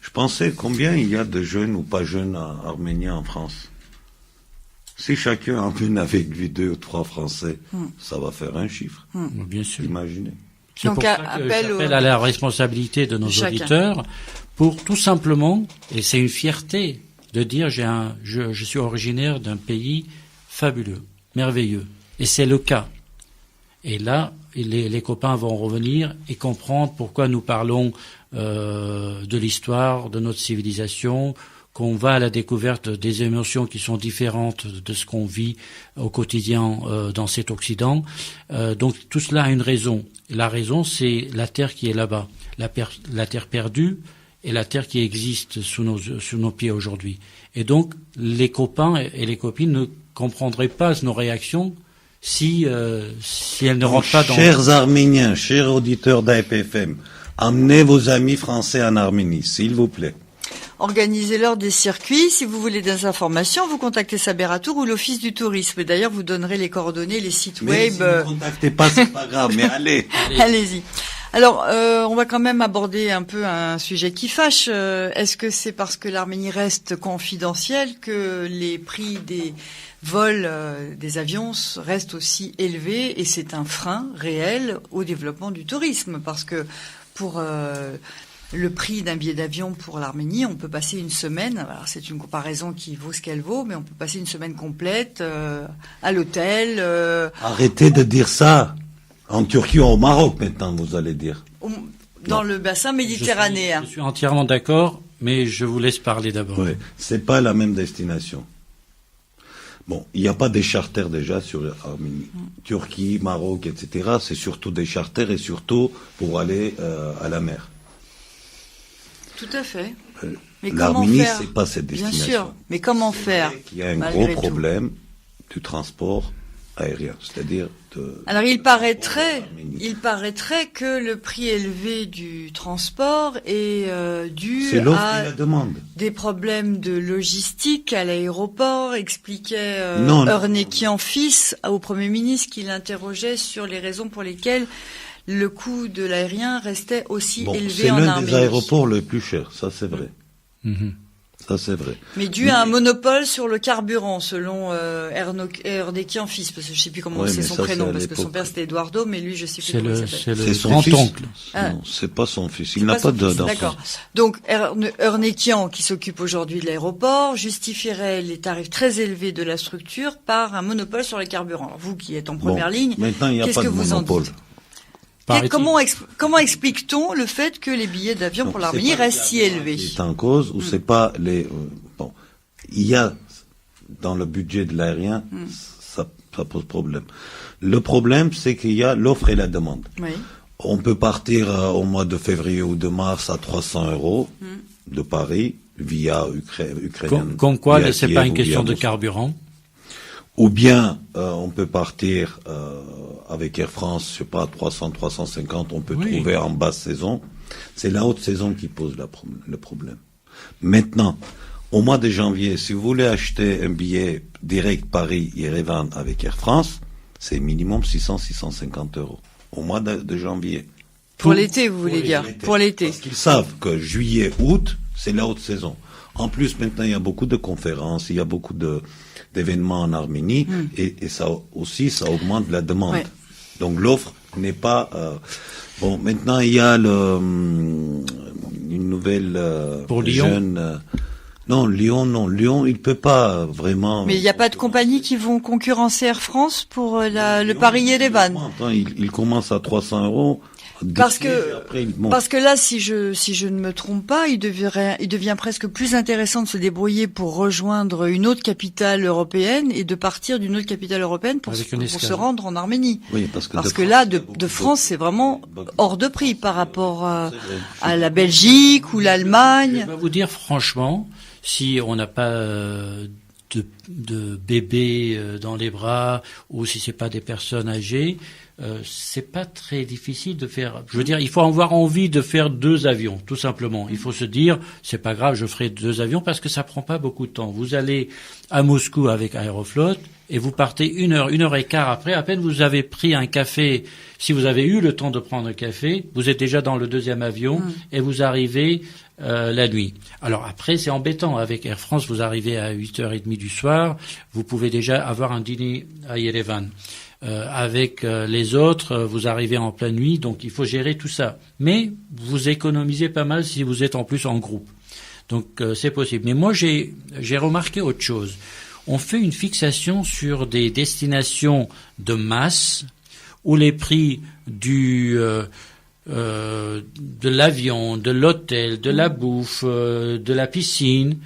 Speaker 2: Je pensais combien il y a de jeunes ou pas jeunes Arméniens en France. Si chacun emmène avec lui 2 ou 3 Français, ça va faire un chiffre.
Speaker 3: Bien sûr.
Speaker 2: Imaginez.
Speaker 3: C'est pour ça que j'appelle à la responsabilité de nos auditeurs pour tout simplement, et c'est une fierté de dire je suis originaire d'un pays fabuleux, merveilleux. Et c'est le cas. Et là, les copains vont revenir et comprendre pourquoi nous parlons de l'histoire, de notre civilisation, qu'on va à la découverte des émotions qui sont différentes de ce qu'on vit au quotidien dans cet Occident. Donc tout cela a une raison. La raison, c'est la terre qui est là-bas, la terre perdue et la terre qui existe sous nos pieds aujourd'hui. Et donc les copains et les copines ne comprendraient pas nos réactions si elles ne rentrent pas dans...
Speaker 2: Chers Arméniens, chers auditeurs d'AFPFM, amenez vos amis français en Arménie, s'il vous plaît.
Speaker 1: Organisez-leur des circuits. Si vous voulez des informations, vous contactez Saberatour ou l'Office du tourisme. D'ailleurs, vous donnerez les coordonnées, les sites
Speaker 2: mais
Speaker 1: web.
Speaker 2: Si vous ne contactez pas, c'est pas grave, mais allez.
Speaker 1: Allez-y. Alors, on va quand même aborder un peu un sujet qui fâche. Est-ce que c'est parce que l'Arménie reste confidentielle que les prix des vols des avions restent aussi élevés et c'est un frein réel au développement du tourisme? Parce que pour le prix d'un billet d'avion pour l'Arménie, on peut passer une semaine, alors c'est une comparaison qui vaut ce qu'elle vaut, mais on peut passer une semaine complète à l'hôtel.
Speaker 2: Arrêtez de dire ça. En Turquie ou au Maroc, maintenant, vous allez dire.
Speaker 1: Dans le bassin méditerranéen.
Speaker 3: Je suis entièrement d'accord, mais je vous laisse parler d'abord.
Speaker 2: Oui, c'est pas la même destination. Bon, il n'y a pas des charters déjà sur l'Arménie. Turquie, Maroc, etc., c'est surtout des charters et surtout pour aller à la mer.
Speaker 1: Tout à fait.
Speaker 2: Mais l'Arménie, c'est pas cette destination.
Speaker 1: Bien sûr, mais comment faire?
Speaker 2: Il y a un gros problème du transport aérien, c'est-à-dire
Speaker 1: Alors il paraîtrait que le prix élevé du transport est dû à des problèmes de logistique à l'aéroport, expliquait Eurnekian fils au Premier ministre qui l'interrogeait sur les raisons pour lesquelles le coût de l'aérien restait aussi élevé en Arménie.
Speaker 2: C'est l'un des aéroports les plus chers, ça c'est vrai. Ça, c'est vrai.
Speaker 1: Mais dû à un monopole sur le carburant, selon Eurnekian fils, parce que je sais plus comment c'est son prénom, parce que son père c'était Eduardo, mais lui je sais plus comment il s'appelle.
Speaker 2: C'est son grand-oncle. Non, c'est pas son fils. Il n'a pas d'enfant.
Speaker 1: D'accord. Donc Eurnekian, qui s'occupe aujourd'hui de l'aéroport, justifierait les tarifs très élevés de la structure par un monopole sur les carburants. Alors, vous qui êtes en première ligne,
Speaker 2: maintenant il n'y a pas de monopole.
Speaker 1: Comment explique-t-on le fait que les billets d'avion pour l'Arménie restent si élevés?
Speaker 2: C'est en cause ou c'est pas les il y a dans le budget de l'aérien ça pose problème. Le problème c'est qu'il y a l'offre et la demande.
Speaker 1: Oui.
Speaker 2: On peut partir au mois de février ou de mars à 300 € de Paris via Ukraine.
Speaker 3: Comme quoi, c'est pas une question de carburant.
Speaker 2: Ou bien on peut partir avec Air France, je sais pas, 300, 350, on peut trouver en basse saison. C'est la haute saison qui pose le problème. Maintenant, au mois de janvier, si vous voulez acheter un billet direct Paris-Yerevan avec Air France, c'est minimum 600, 650 €. Au mois de janvier.
Speaker 1: Pour l'été, vous voulez dire? Pour l'été.
Speaker 2: Parce qu'ils savent que juillet, août, c'est la haute saison. En plus, maintenant, il y a beaucoup de conférences, il y a beaucoup d'événements en Arménie, et ça aussi, ça augmente la demande. Ouais. Donc l'offre n'est pas... Bon, maintenant, il y a une nouvelle
Speaker 3: pour Lyon.
Speaker 2: Jeune... non, Lyon, il peut pas vraiment...
Speaker 1: Mais il n'y a pas de compagnies qui vont concurrencer Air France pour le Paris-Yerevan.
Speaker 2: Il commence à 300 €.
Speaker 1: Parce que là, si je ne me trompe pas, il devient presque plus intéressant de se débrouiller pour rejoindre une autre capitale européenne et de partir d'une autre capitale européenne pour se rendre en Arménie.
Speaker 2: Oui,
Speaker 1: parce que là, de France, c'est vraiment hors de prix par rapport à la Belgique ou l'Allemagne.
Speaker 3: Je vais vous dire franchement, si on n'a pas de bébés dans les bras ou si c'est pas des personnes âgées, c'est pas très difficile de faire. Je veux dire, il faut avoir envie de faire 2 avions, tout simplement. Il faut se dire, c'est pas grave, je ferai 2 avions parce que ça prend pas beaucoup de temps. Vous allez à Moscou avec Aeroflot et vous partez 1 heure et quart après. À peine vous avez pris un café, si vous avez eu le temps de prendre un café, vous êtes déjà dans le 2e avion et vous arrivez la nuit. Alors après, c'est embêtant. Avec Air France, vous arrivez à 8h30 du soir, vous pouvez déjà avoir un dîner à Yerevan. Avec les autres, vous arrivez en pleine nuit, donc il faut gérer tout ça. Mais vous économisez pas mal si vous êtes en plus en groupe. Donc c'est possible. Mais moi, j'ai remarqué autre chose. On fait une fixation sur des destinations de masse où les prix de l'avion, de l'hôtel, de la bouffe, de la piscine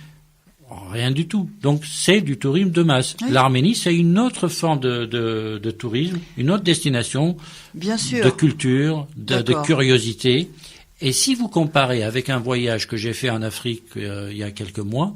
Speaker 3: Rien du tout. Donc c'est du tourisme de masse. Oui. L'Arménie, c'est une autre forme de tourisme, une autre destination,
Speaker 1: bien sûr,
Speaker 3: de culture, de curiosité. Et si vous comparez avec un voyage que j'ai fait en Afrique il y a quelques mois,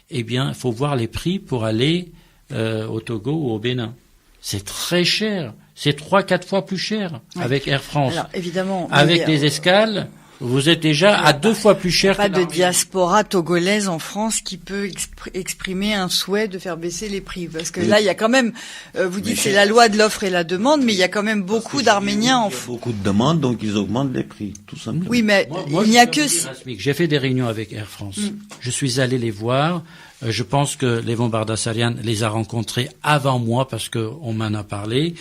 Speaker 3: eh bien, il faut voir les prix pour aller au Togo ou au Bénin. C'est très cher. C'est 3-4 fois plus cher avec Air France.
Speaker 1: Alors, évidemment.
Speaker 3: Avec des escales, vous êtes déjà à 2 fois plus cher.
Speaker 1: Il n'y a pas de diaspora togolaise en France qui peut exprimer un souhait de faire baisser les prix. Parce que là, il y a quand même, vous dites c'est la loi de l'offre et la demande, mais il y a quand même beaucoup d'Arméniens en France.
Speaker 2: Beaucoup de demandes, donc ils augmentent les prix, tout simplement.
Speaker 1: Oui, mais il n'y a que...
Speaker 3: J'ai fait des réunions avec Air France. Je suis allé les voir. Je pense que Levon Bardasarian les a rencontrés avant moi parce qu'on m'en a parlé.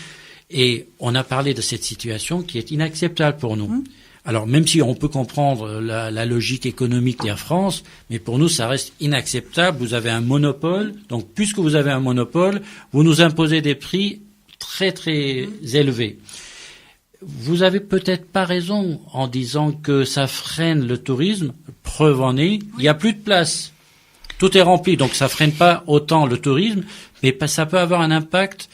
Speaker 3: Et on a parlé de cette situation qui est inacceptable pour nous. Alors, même si on peut comprendre la logique économique d'Air France, mais pour nous, ça reste inacceptable. Vous avez un monopole. Donc, puisque vous avez un monopole, vous nous imposez des prix très, très élevés. Vous avez peut-être pas raison en disant que ça freine le tourisme. Preuve en est, il n'y a plus de place. Tout est rempli, donc ça freine pas autant le tourisme, mais ça peut avoir un impact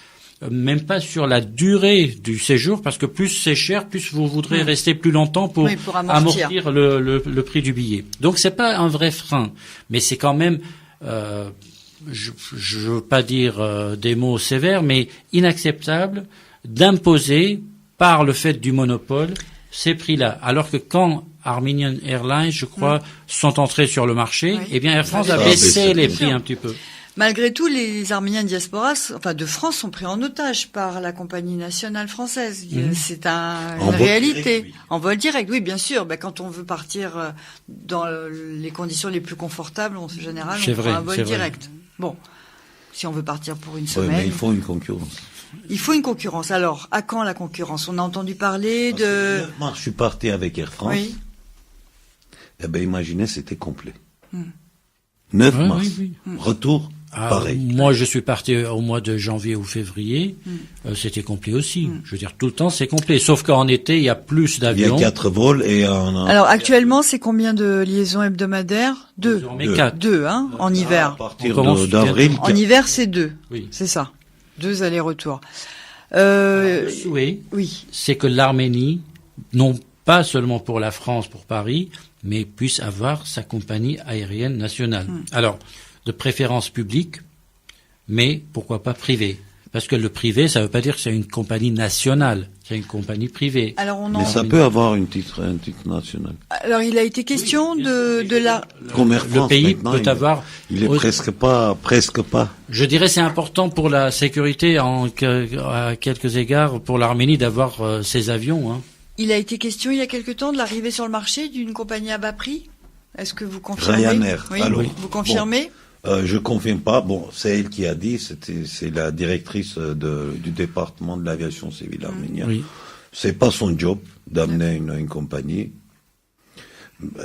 Speaker 3: même pas sur la durée du séjour, parce que plus c'est cher, plus vous voudrez rester plus longtemps pour amortir le prix du billet. Donc c'est pas un vrai frein, mais c'est quand même, je veux pas dire des mots sévères, mais inacceptable d'imposer par le fait du monopole ces prix-là. Alors que quand Armenian Airlines, je crois, sont entrés sur le marché, eh bien Air France a baissé les prix un petit peu.
Speaker 1: Malgré tout, les Arméniens de diaspora, enfin de France, sont pris en otage par la compagnie nationale française. C'est une réalité. En vol direct, oui, bien sûr. Ben, quand on veut partir dans les conditions les plus confortables, en général, on prend un vol direct. Bon, si on veut partir pour une semaine.
Speaker 2: Mais il faut une concurrence.
Speaker 1: Il faut une concurrence. Alors, à quand la concurrence? On a entendu parler de...
Speaker 2: Moi, je suis parti avec Air France.
Speaker 1: Oui.
Speaker 2: Eh ben, imaginez, c'était complet. 9 mars. Retour. Pareil.
Speaker 3: Moi, je suis parti au mois de janvier ou février. C'était complet aussi. Je veux dire, tout le temps, c'est complet. Sauf qu'en été, il y a plus d'avions.
Speaker 2: Il y a 4 vols et
Speaker 1: Alors, actuellement, c'est combien de liaisons hebdomadaires? 2. 2, hein, en hiver.
Speaker 2: À partir d'avril.
Speaker 1: En hiver, c'est 2.
Speaker 3: Oui.
Speaker 1: C'est ça. 2 allers-retours.
Speaker 3: Le souhait, c'est que l'Arménie, non pas seulement pour la France, pour Paris, mais puisse avoir sa compagnie aérienne nationale. Alors, de préférence publique, mais pourquoi pas privée? Parce que le privé, ça ne veut pas dire que c'est une compagnie nationale, c'est une compagnie privée.
Speaker 1: Alors
Speaker 2: mais ça peut avoir un titre national.
Speaker 1: Alors il a été question de la...
Speaker 2: Comme Air France,
Speaker 3: le pays peut avoir...
Speaker 2: Il est presque pas.
Speaker 3: Je dirais c'est important pour la sécurité, à quelques égards, pour l'Arménie d'avoir ces avions. Hein.
Speaker 1: Il a été question il y a quelque temps de l'arrivée sur le marché d'une compagnie à bas prix. Est-ce que vous confirmez?
Speaker 2: Ryanair.
Speaker 1: Oui. Alors, vous confirmez?
Speaker 2: Je confirme pas. Bon, c'est elle qui a dit. C'est la directrice du département de l'aviation civile arménien. C'est pas son job d'amener une compagnie.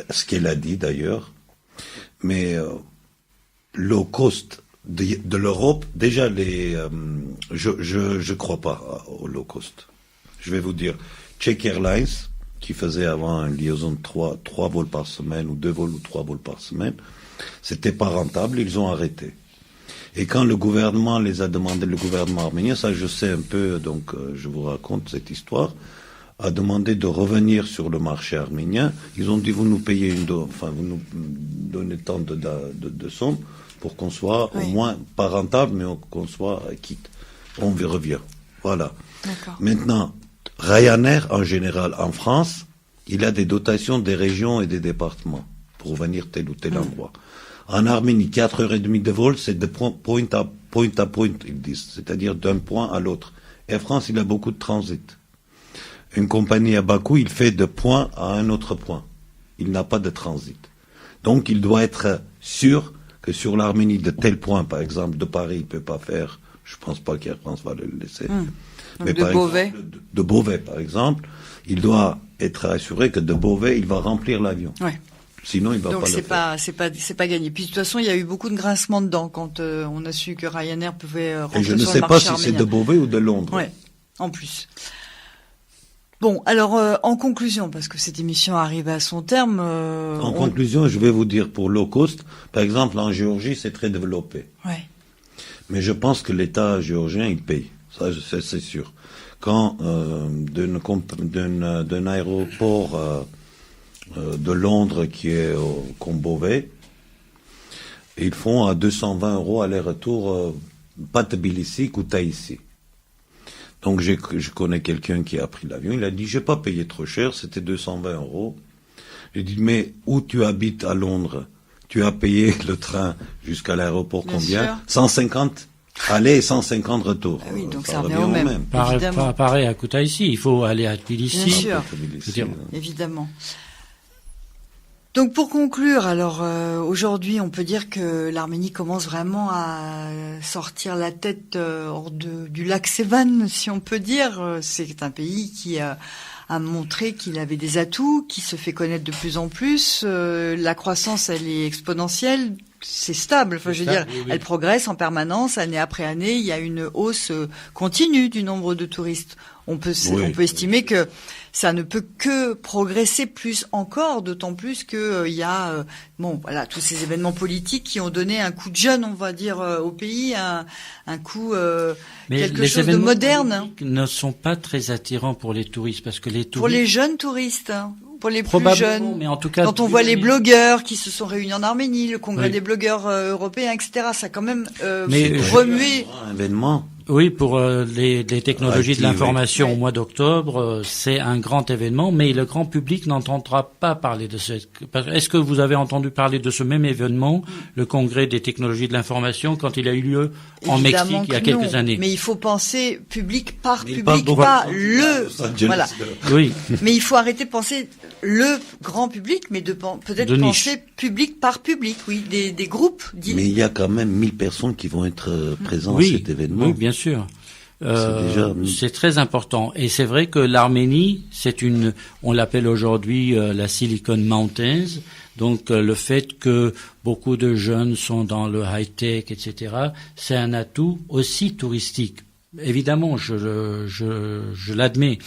Speaker 2: Ce qu'elle a dit d'ailleurs. Mais low cost de l'Europe, déjà je crois pas au low cost. Je vais vous dire, Czech Airlines, qui faisait avant une liaison de 3 vols par semaine, ou 2 vols ou 3 vols par semaine, c'était pas rentable, ils ont arrêté. Et quand le gouvernement les a demandé, le gouvernement arménien, ça je sais un peu, donc je vous raconte cette histoire, a demandé de revenir sur le marché arménien. Ils ont dit, vous nous payez vous nous donnez tant de sommes pour qu'on soit au moins pas rentable, mais qu'on soit quitte. On revient. Voilà. Maintenant, Ryanair, en général, en France, il a des dotations des régions et des départements pour venir tel ou tel endroit. En Arménie, 4h30 de vol, c'est de point à point, ils disent, c'est-à-dire d'un point à l'autre. Air France, il a beaucoup de transit. Une compagnie à Bakou, il fait de point à un autre point. Il n'a pas de transit. Donc, il doit être sûr que sur l'Arménie, de tel point, par exemple, de Paris, il ne peut pas faire, je ne pense pas qu'Air France va le laisser.
Speaker 1: Mais de Beauvais.
Speaker 2: De Beauvais, par exemple, il doit être assuré que de Beauvais, il va remplir l'avion. Sinon, il va pas le faire.
Speaker 1: Donc c'est pas gagné. Puis de toute façon, il y a eu beaucoup de grincements dedans quand on a su que Ryanair pouvait rentrer
Speaker 2: sur le marché
Speaker 1: arménien.
Speaker 2: Et je ne sais pas si c'est de Beauvais ou de Londres.
Speaker 1: Ouais, en plus. Bon, alors en conclusion, parce que cette émission arrive à son terme.
Speaker 2: En conclusion, je vais vous dire pour low cost, par exemple en Géorgie, c'est très développé.
Speaker 1: Ouais.
Speaker 2: Mais je pense que l'État géorgien il paye, ça c'est sûr. Quand d'un aéroport de Londres qui est au Combovet, ils font à 220 € aller-retour, pas Tbilissi, Koutaïssi. Donc je connais quelqu'un qui a pris l'avion, il a dit j'ai pas payé trop cher, c'était 220 €. J'ai dit mais où tu habites à Londres, tu as payé le train jusqu'à l'aéroport
Speaker 1: Bien
Speaker 2: combien?
Speaker 1: sûr.
Speaker 2: 150 aller et 150 retour.
Speaker 1: Ah oui, donc ça revient au même.
Speaker 3: Pareil à Koutaïssi, il faut aller à Tbilissi.
Speaker 1: Bien sûr. Évidemment. Donc pour conclure, alors aujourd'hui on peut dire que l'Arménie commence vraiment à sortir la tête hors du lac Sevan, si on peut dire. C'est un pays qui a montré qu'il avait des atouts, qui se fait connaître de plus en plus. La croissance, elle est exponentielle, c'est stable. Enfin, je veux dire, oui. Elle progresse en permanence, année après année. Il y a une hausse continue du nombre de touristes. On peut estimer que ça ne peut que progresser plus encore, d'autant plus que il y a tous ces événements politiques qui ont donné un coup de jeune, on va dire, au pays, un coup quelque chose de moderne.
Speaker 3: Ne sont pas très attirants pour les touristes parce que les touristes
Speaker 1: pour les jeunes touristes. Pour les plus jeunes,
Speaker 3: mais en tout cas,
Speaker 1: quand on voit les blogueurs qui se sont réunis en Arménie, le congrès des blogueurs européens, etc., ça a quand même remué.
Speaker 2: Un événement.
Speaker 3: Oui, pour les technologies de l'information au mois d'octobre, c'est un grand événement, mais le grand public n'entendra pas parler de ce. Est-ce que vous avez entendu parler de ce même événement, le congrès des technologies de l'information, quand il a eu lieu en Mexique il y a quelques années?
Speaker 1: Mais il faut penser public par public, pas le. Voilà.
Speaker 3: Oui.
Speaker 1: Mais il faut arrêter de penser le grand public, mais peut-être penser public par public, oui, des groupes.
Speaker 2: Mais il y a quand même 1000 personnes qui vont être présentes à cet événement.
Speaker 3: Oui, bien sûr. C'est très important. Et c'est vrai que l'Arménie, on l'appelle aujourd'hui la Silicon Mountains. Donc le fait que beaucoup de jeunes sont dans le high-tech, etc., c'est un atout aussi touristique. Évidemment, je l'admets.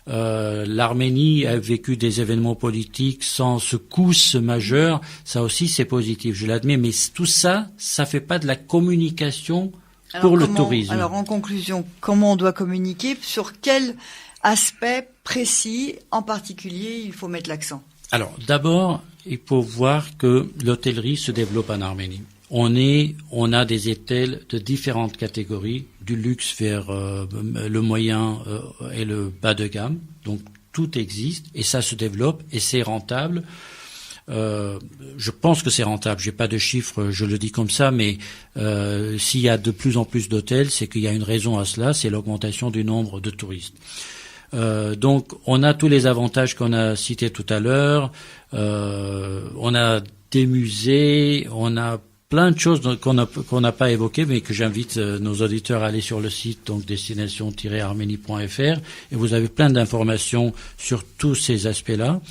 Speaker 3: L'Arménie a vécu des événements politiques sans secousse majeure. Ça aussi, c'est positif, je l'admets. Mais tout ça, ça fait pas de la communication pour le tourisme.
Speaker 1: Alors en conclusion, comment on doit communiquer, sur quel aspect précis en particulier il faut mettre l'accent?
Speaker 3: Alors d'abord, il faut voir que l'hôtellerie se développe en Arménie. On a des hôtels de différentes catégories, du luxe vers le moyen et le bas de gamme. Donc tout existe et ça se développe et c'est rentable. Je pense que c'est rentable. J'ai pas de chiffres, je le dis comme ça, mais s'il y a de plus en plus d'hôtels, c'est qu'il y a une raison à cela, c'est l'augmentation du nombre de touristes. Donc, on a tous les avantages qu'on a cités tout à l'heure. On a des musées, on a plein de choses qu'on n'a pas évoquées, mais que j'invite nos auditeurs à aller sur le site, donc destination-arménie.fr, et vous avez plein d'informations sur tous ces aspects-là.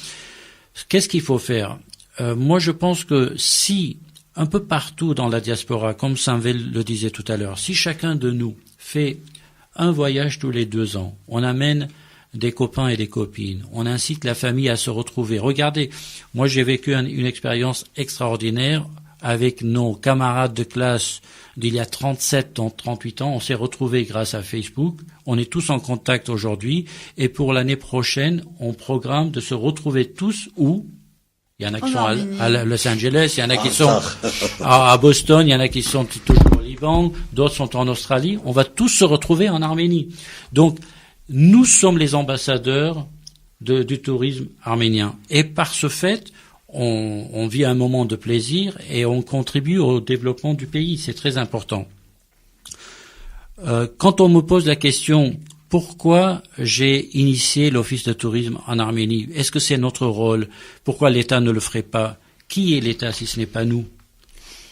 Speaker 3: Qu'est-ce qu'il faut faire? Moi, je pense que si, un peu partout dans la diaspora, comme Saint-Vel le disait tout à l'heure, si chacun de nous fait un voyage tous les 2 ans, on amène des copains et des copines, on incite la famille à se retrouver. Regardez, moi j'ai vécu une expérience extraordinaire avec nos camarades de classe d'il y a 38 ans, on s'est retrouvés grâce à Facebook. On est tous en contact aujourd'hui. Et pour l'année prochaine, on programme de se retrouver tous où? Il y en a qui sont à Los Angeles, il y en a qui sont à Boston, il y en a qui sont toujours au Liban, d'autres sont en Australie. On va tous se retrouver en Arménie. Donc, nous sommes les ambassadeurs du tourisme arménien. Et par ce fait, on vit un moment de plaisir et on contribue au développement du pays. C'est très important. Quand on me pose la question, pourquoi j'ai initié l'Office de tourisme en Arménie? Est-ce que c'est notre rôle? Pourquoi l'État ne le ferait pas? Qui est l'État si ce n'est pas nous?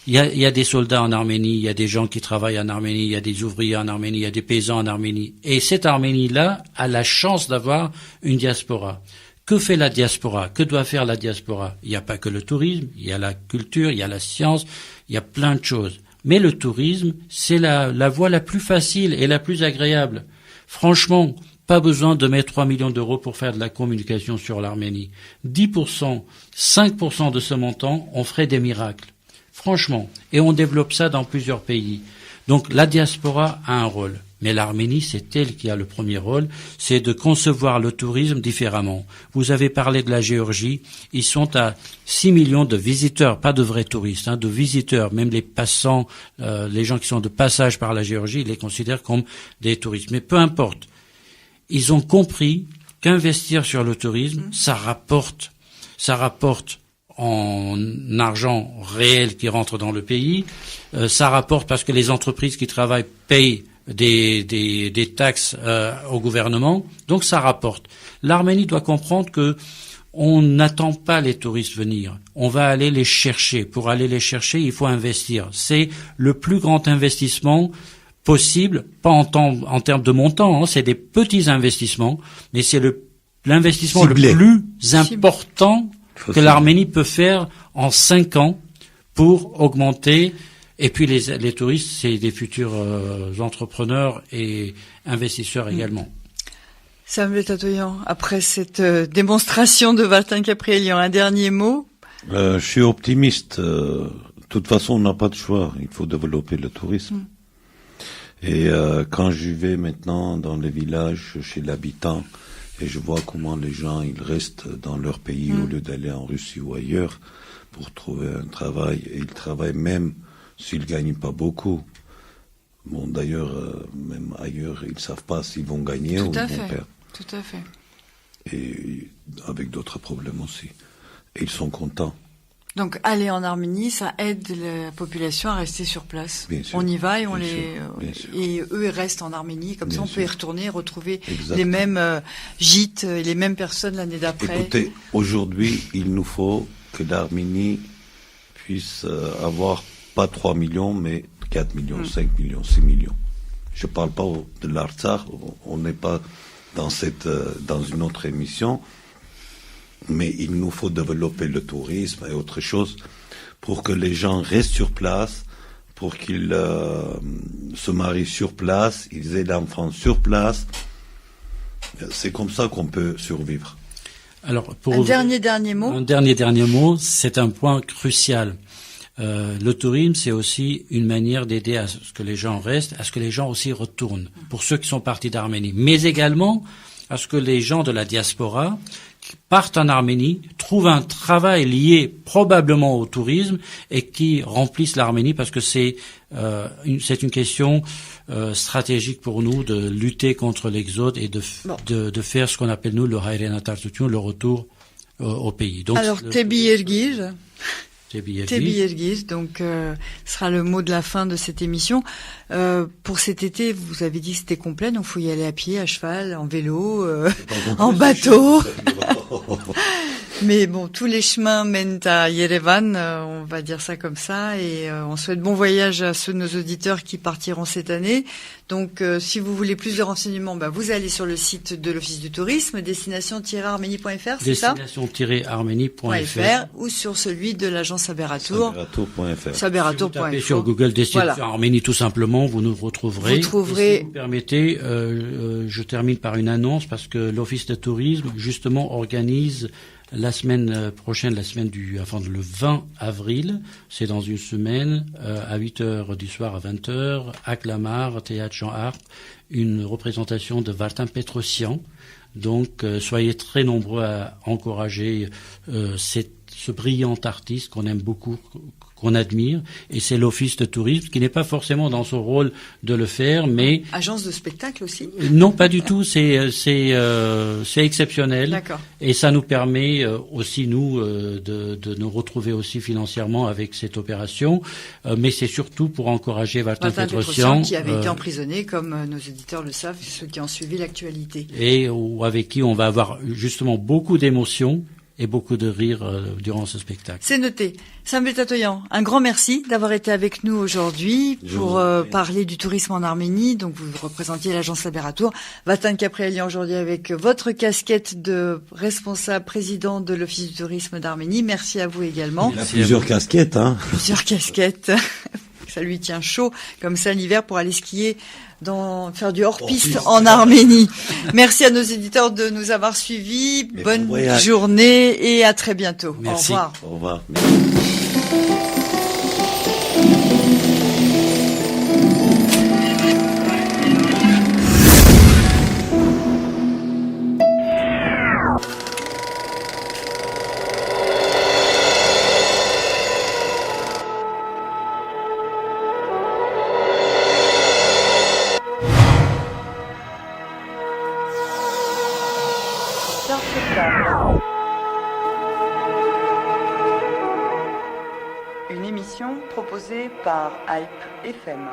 Speaker 3: Il y a des soldats en Arménie, il y a des gens qui travaillent en Arménie, il y a des ouvriers en Arménie, il y a des paysans en Arménie. Et cette Arménie-là a la chance d'avoir une diaspora. Que fait la diaspora? Que doit faire la diaspora? Il n'y a pas que le tourisme, il y a la culture, il y a la science, il y a plein de choses. Mais le tourisme, c'est la voie la plus facile et la plus agréable. Franchement, Pas besoin de mettre 3 millions d'euros pour faire de la communication sur l'Arménie. 10%, 5% de ce montant, on ferait des miracles. Franchement. Et on développe ça dans plusieurs pays. Donc la diaspora a un rôle. Mais l'Arménie, c'est elle qui a le premier rôle, c'est de concevoir le tourisme différemment. Vous avez parlé de la Géorgie, ils sont à 6 millions de visiteurs, pas de vrais touristes, de visiteurs. Même les passants, les gens qui sont de passage par la Géorgie, ils les considèrent comme des touristes. Mais peu importe, ils ont compris qu'investir sur le tourisme, ça rapporte en argent réel qui rentre dans le pays, ça rapporte parce que les entreprises qui travaillent payent des taxes au gouvernement, donc ça rapporte. L'Arménie doit comprendre que on n'attend pas les touristes venir, on va aller les chercher. Pour aller les chercher, il faut investir. C'est le plus grand investissement possible, pas en termes de montant, c'est des petits investissements, mais c'est l'investissement le plus important que l'Arménie peut faire en 5 ans pour augmenter. Et puis les touristes, c'est des futurs entrepreneurs et investisseurs également.
Speaker 1: Samuel Tatoyan, après cette démonstration de Valtin Caprielian, un dernier mot?
Speaker 2: Je suis optimiste. De toute façon, on n'a pas de choix. Il faut développer le tourisme. Et quand je vais maintenant dans les villages, chez l'habitant, et je vois comment les gens ils restent dans leur pays au lieu d'aller en Russie ou ailleurs pour trouver un travail, et ils travaillent même s'ils gagnent pas beaucoup. Bon, d'ailleurs, même ailleurs, ils savent pas s'ils vont gagner ou ils vont perdre.
Speaker 1: Tout à fait.
Speaker 2: Et avec d'autres problèmes aussi. Et ils sont contents.
Speaker 1: Donc, aller en Arménie, ça aide la population à rester sur place.
Speaker 2: Bien sûr,
Speaker 1: on y va et
Speaker 2: et
Speaker 1: eux, ils restent en Arménie. Comme ça, on peut y retourner et retrouver les mêmes gîtes et les mêmes personnes l'année d'après.
Speaker 2: Écoutez, aujourd'hui, il nous faut que l'Arménie puisse avoir pas 3 millions, mais 4 millions, 5 millions, 6 millions. Je parle pas de l'Artsakh, on n'est pas dans une autre émission, mais il nous faut développer le tourisme et autre chose pour que les gens restent sur place, pour qu'ils se marient sur place, ils aient l'enfant sur place. C'est comme ça qu'on peut survivre.
Speaker 3: Alors,
Speaker 1: un dernier mot.
Speaker 3: Un dernier mot, c'est un point crucial. Le tourisme, c'est aussi une manière d'aider à ce que les gens restent, à ce que les gens aussi retournent, pour ceux qui sont partis d'Arménie, mais également à ce que les gens de la diaspora qui partent en Arménie trouvent un travail lié probablement au tourisme et qui remplissent l'Arménie, parce que c'est une question stratégique pour nous de lutter contre l'exode et de faire ce qu'on appelle nous le Hayrena Tartution, le retour au pays. Donc,
Speaker 1: alors, Tebi Ergir, donc sera le mot de la fin de cette émission. Pour cet été, vous avez dit que c'était complet, donc il faut y aller à pied, à cheval, en vélo, en bateau. Mais bon, tous les chemins mènent à Yerevan, on va dire ça comme ça, et on souhaite bon voyage à ceux de nos auditeurs qui partiront cette année. Donc, si vous voulez plus de renseignements, vous allez sur le site de l'Office du Tourisme, destination-arménie.fr, c'est ça ?
Speaker 3: Destination-arménie.fr
Speaker 1: ou sur celui de l'agence Saberatour.
Speaker 2: Saberatour.fr.
Speaker 1: Saberatour.fr.
Speaker 3: Si vous tapez sur Google Destination Arménie, tout simplement, vous nous retrouverez.
Speaker 1: Vous trouverez.
Speaker 3: Et si vous permettez, je termine par une annonce, parce que l'Office de Tourisme, justement, organise la semaine prochaine, le 20 avril, c'est dans une semaine, à 8h du soir à 20h, à Clamart, Théâtre Jean Harpe, une représentation de Valtin Petrosian. Donc, soyez très nombreux à encourager ce brillant artiste qu'on aime beaucoup, qu'on admire, et c'est l'Office de tourisme qui n'est pas forcément dans son rôle de le faire, mais
Speaker 1: agence de spectacle aussi.
Speaker 3: Non, pas du tout. C'est exceptionnel.
Speaker 1: D'accord.
Speaker 3: Et ça nous permet aussi nous de nous retrouver aussi financièrement avec cette opération. Mais c'est surtout pour encourager Valtin Petrosian,
Speaker 1: qui avait été emprisonné, comme nos éditeurs le savent, ceux qui ont suivi l'actualité.
Speaker 3: Et avec qui on va avoir justement beaucoup d'émotions et beaucoup de rire durant ce spectacle.
Speaker 1: C'est noté. Samuel Tatoyan, un grand merci d'avoir été avec nous aujourd'hui pour parler du tourisme en Arménie. Donc vous représentiez l'agence Saberatour. Valtin Caprielian aujourd'hui avec votre casquette de responsable président de l'Office du tourisme d'Arménie. Merci à vous également.
Speaker 2: Il a plusieurs casquettes, hein.
Speaker 1: Plusieurs casquettes. ça lui tient chaud comme ça l'hiver pour aller skier, faire du hors-piste en Arménie. Merci à nos éditeurs de nous avoir suivis. Bonne journée et à très bientôt.
Speaker 3: Merci.
Speaker 1: Au revoir.
Speaker 2: Au revoir.
Speaker 1: Une émission proposée par Hype FM.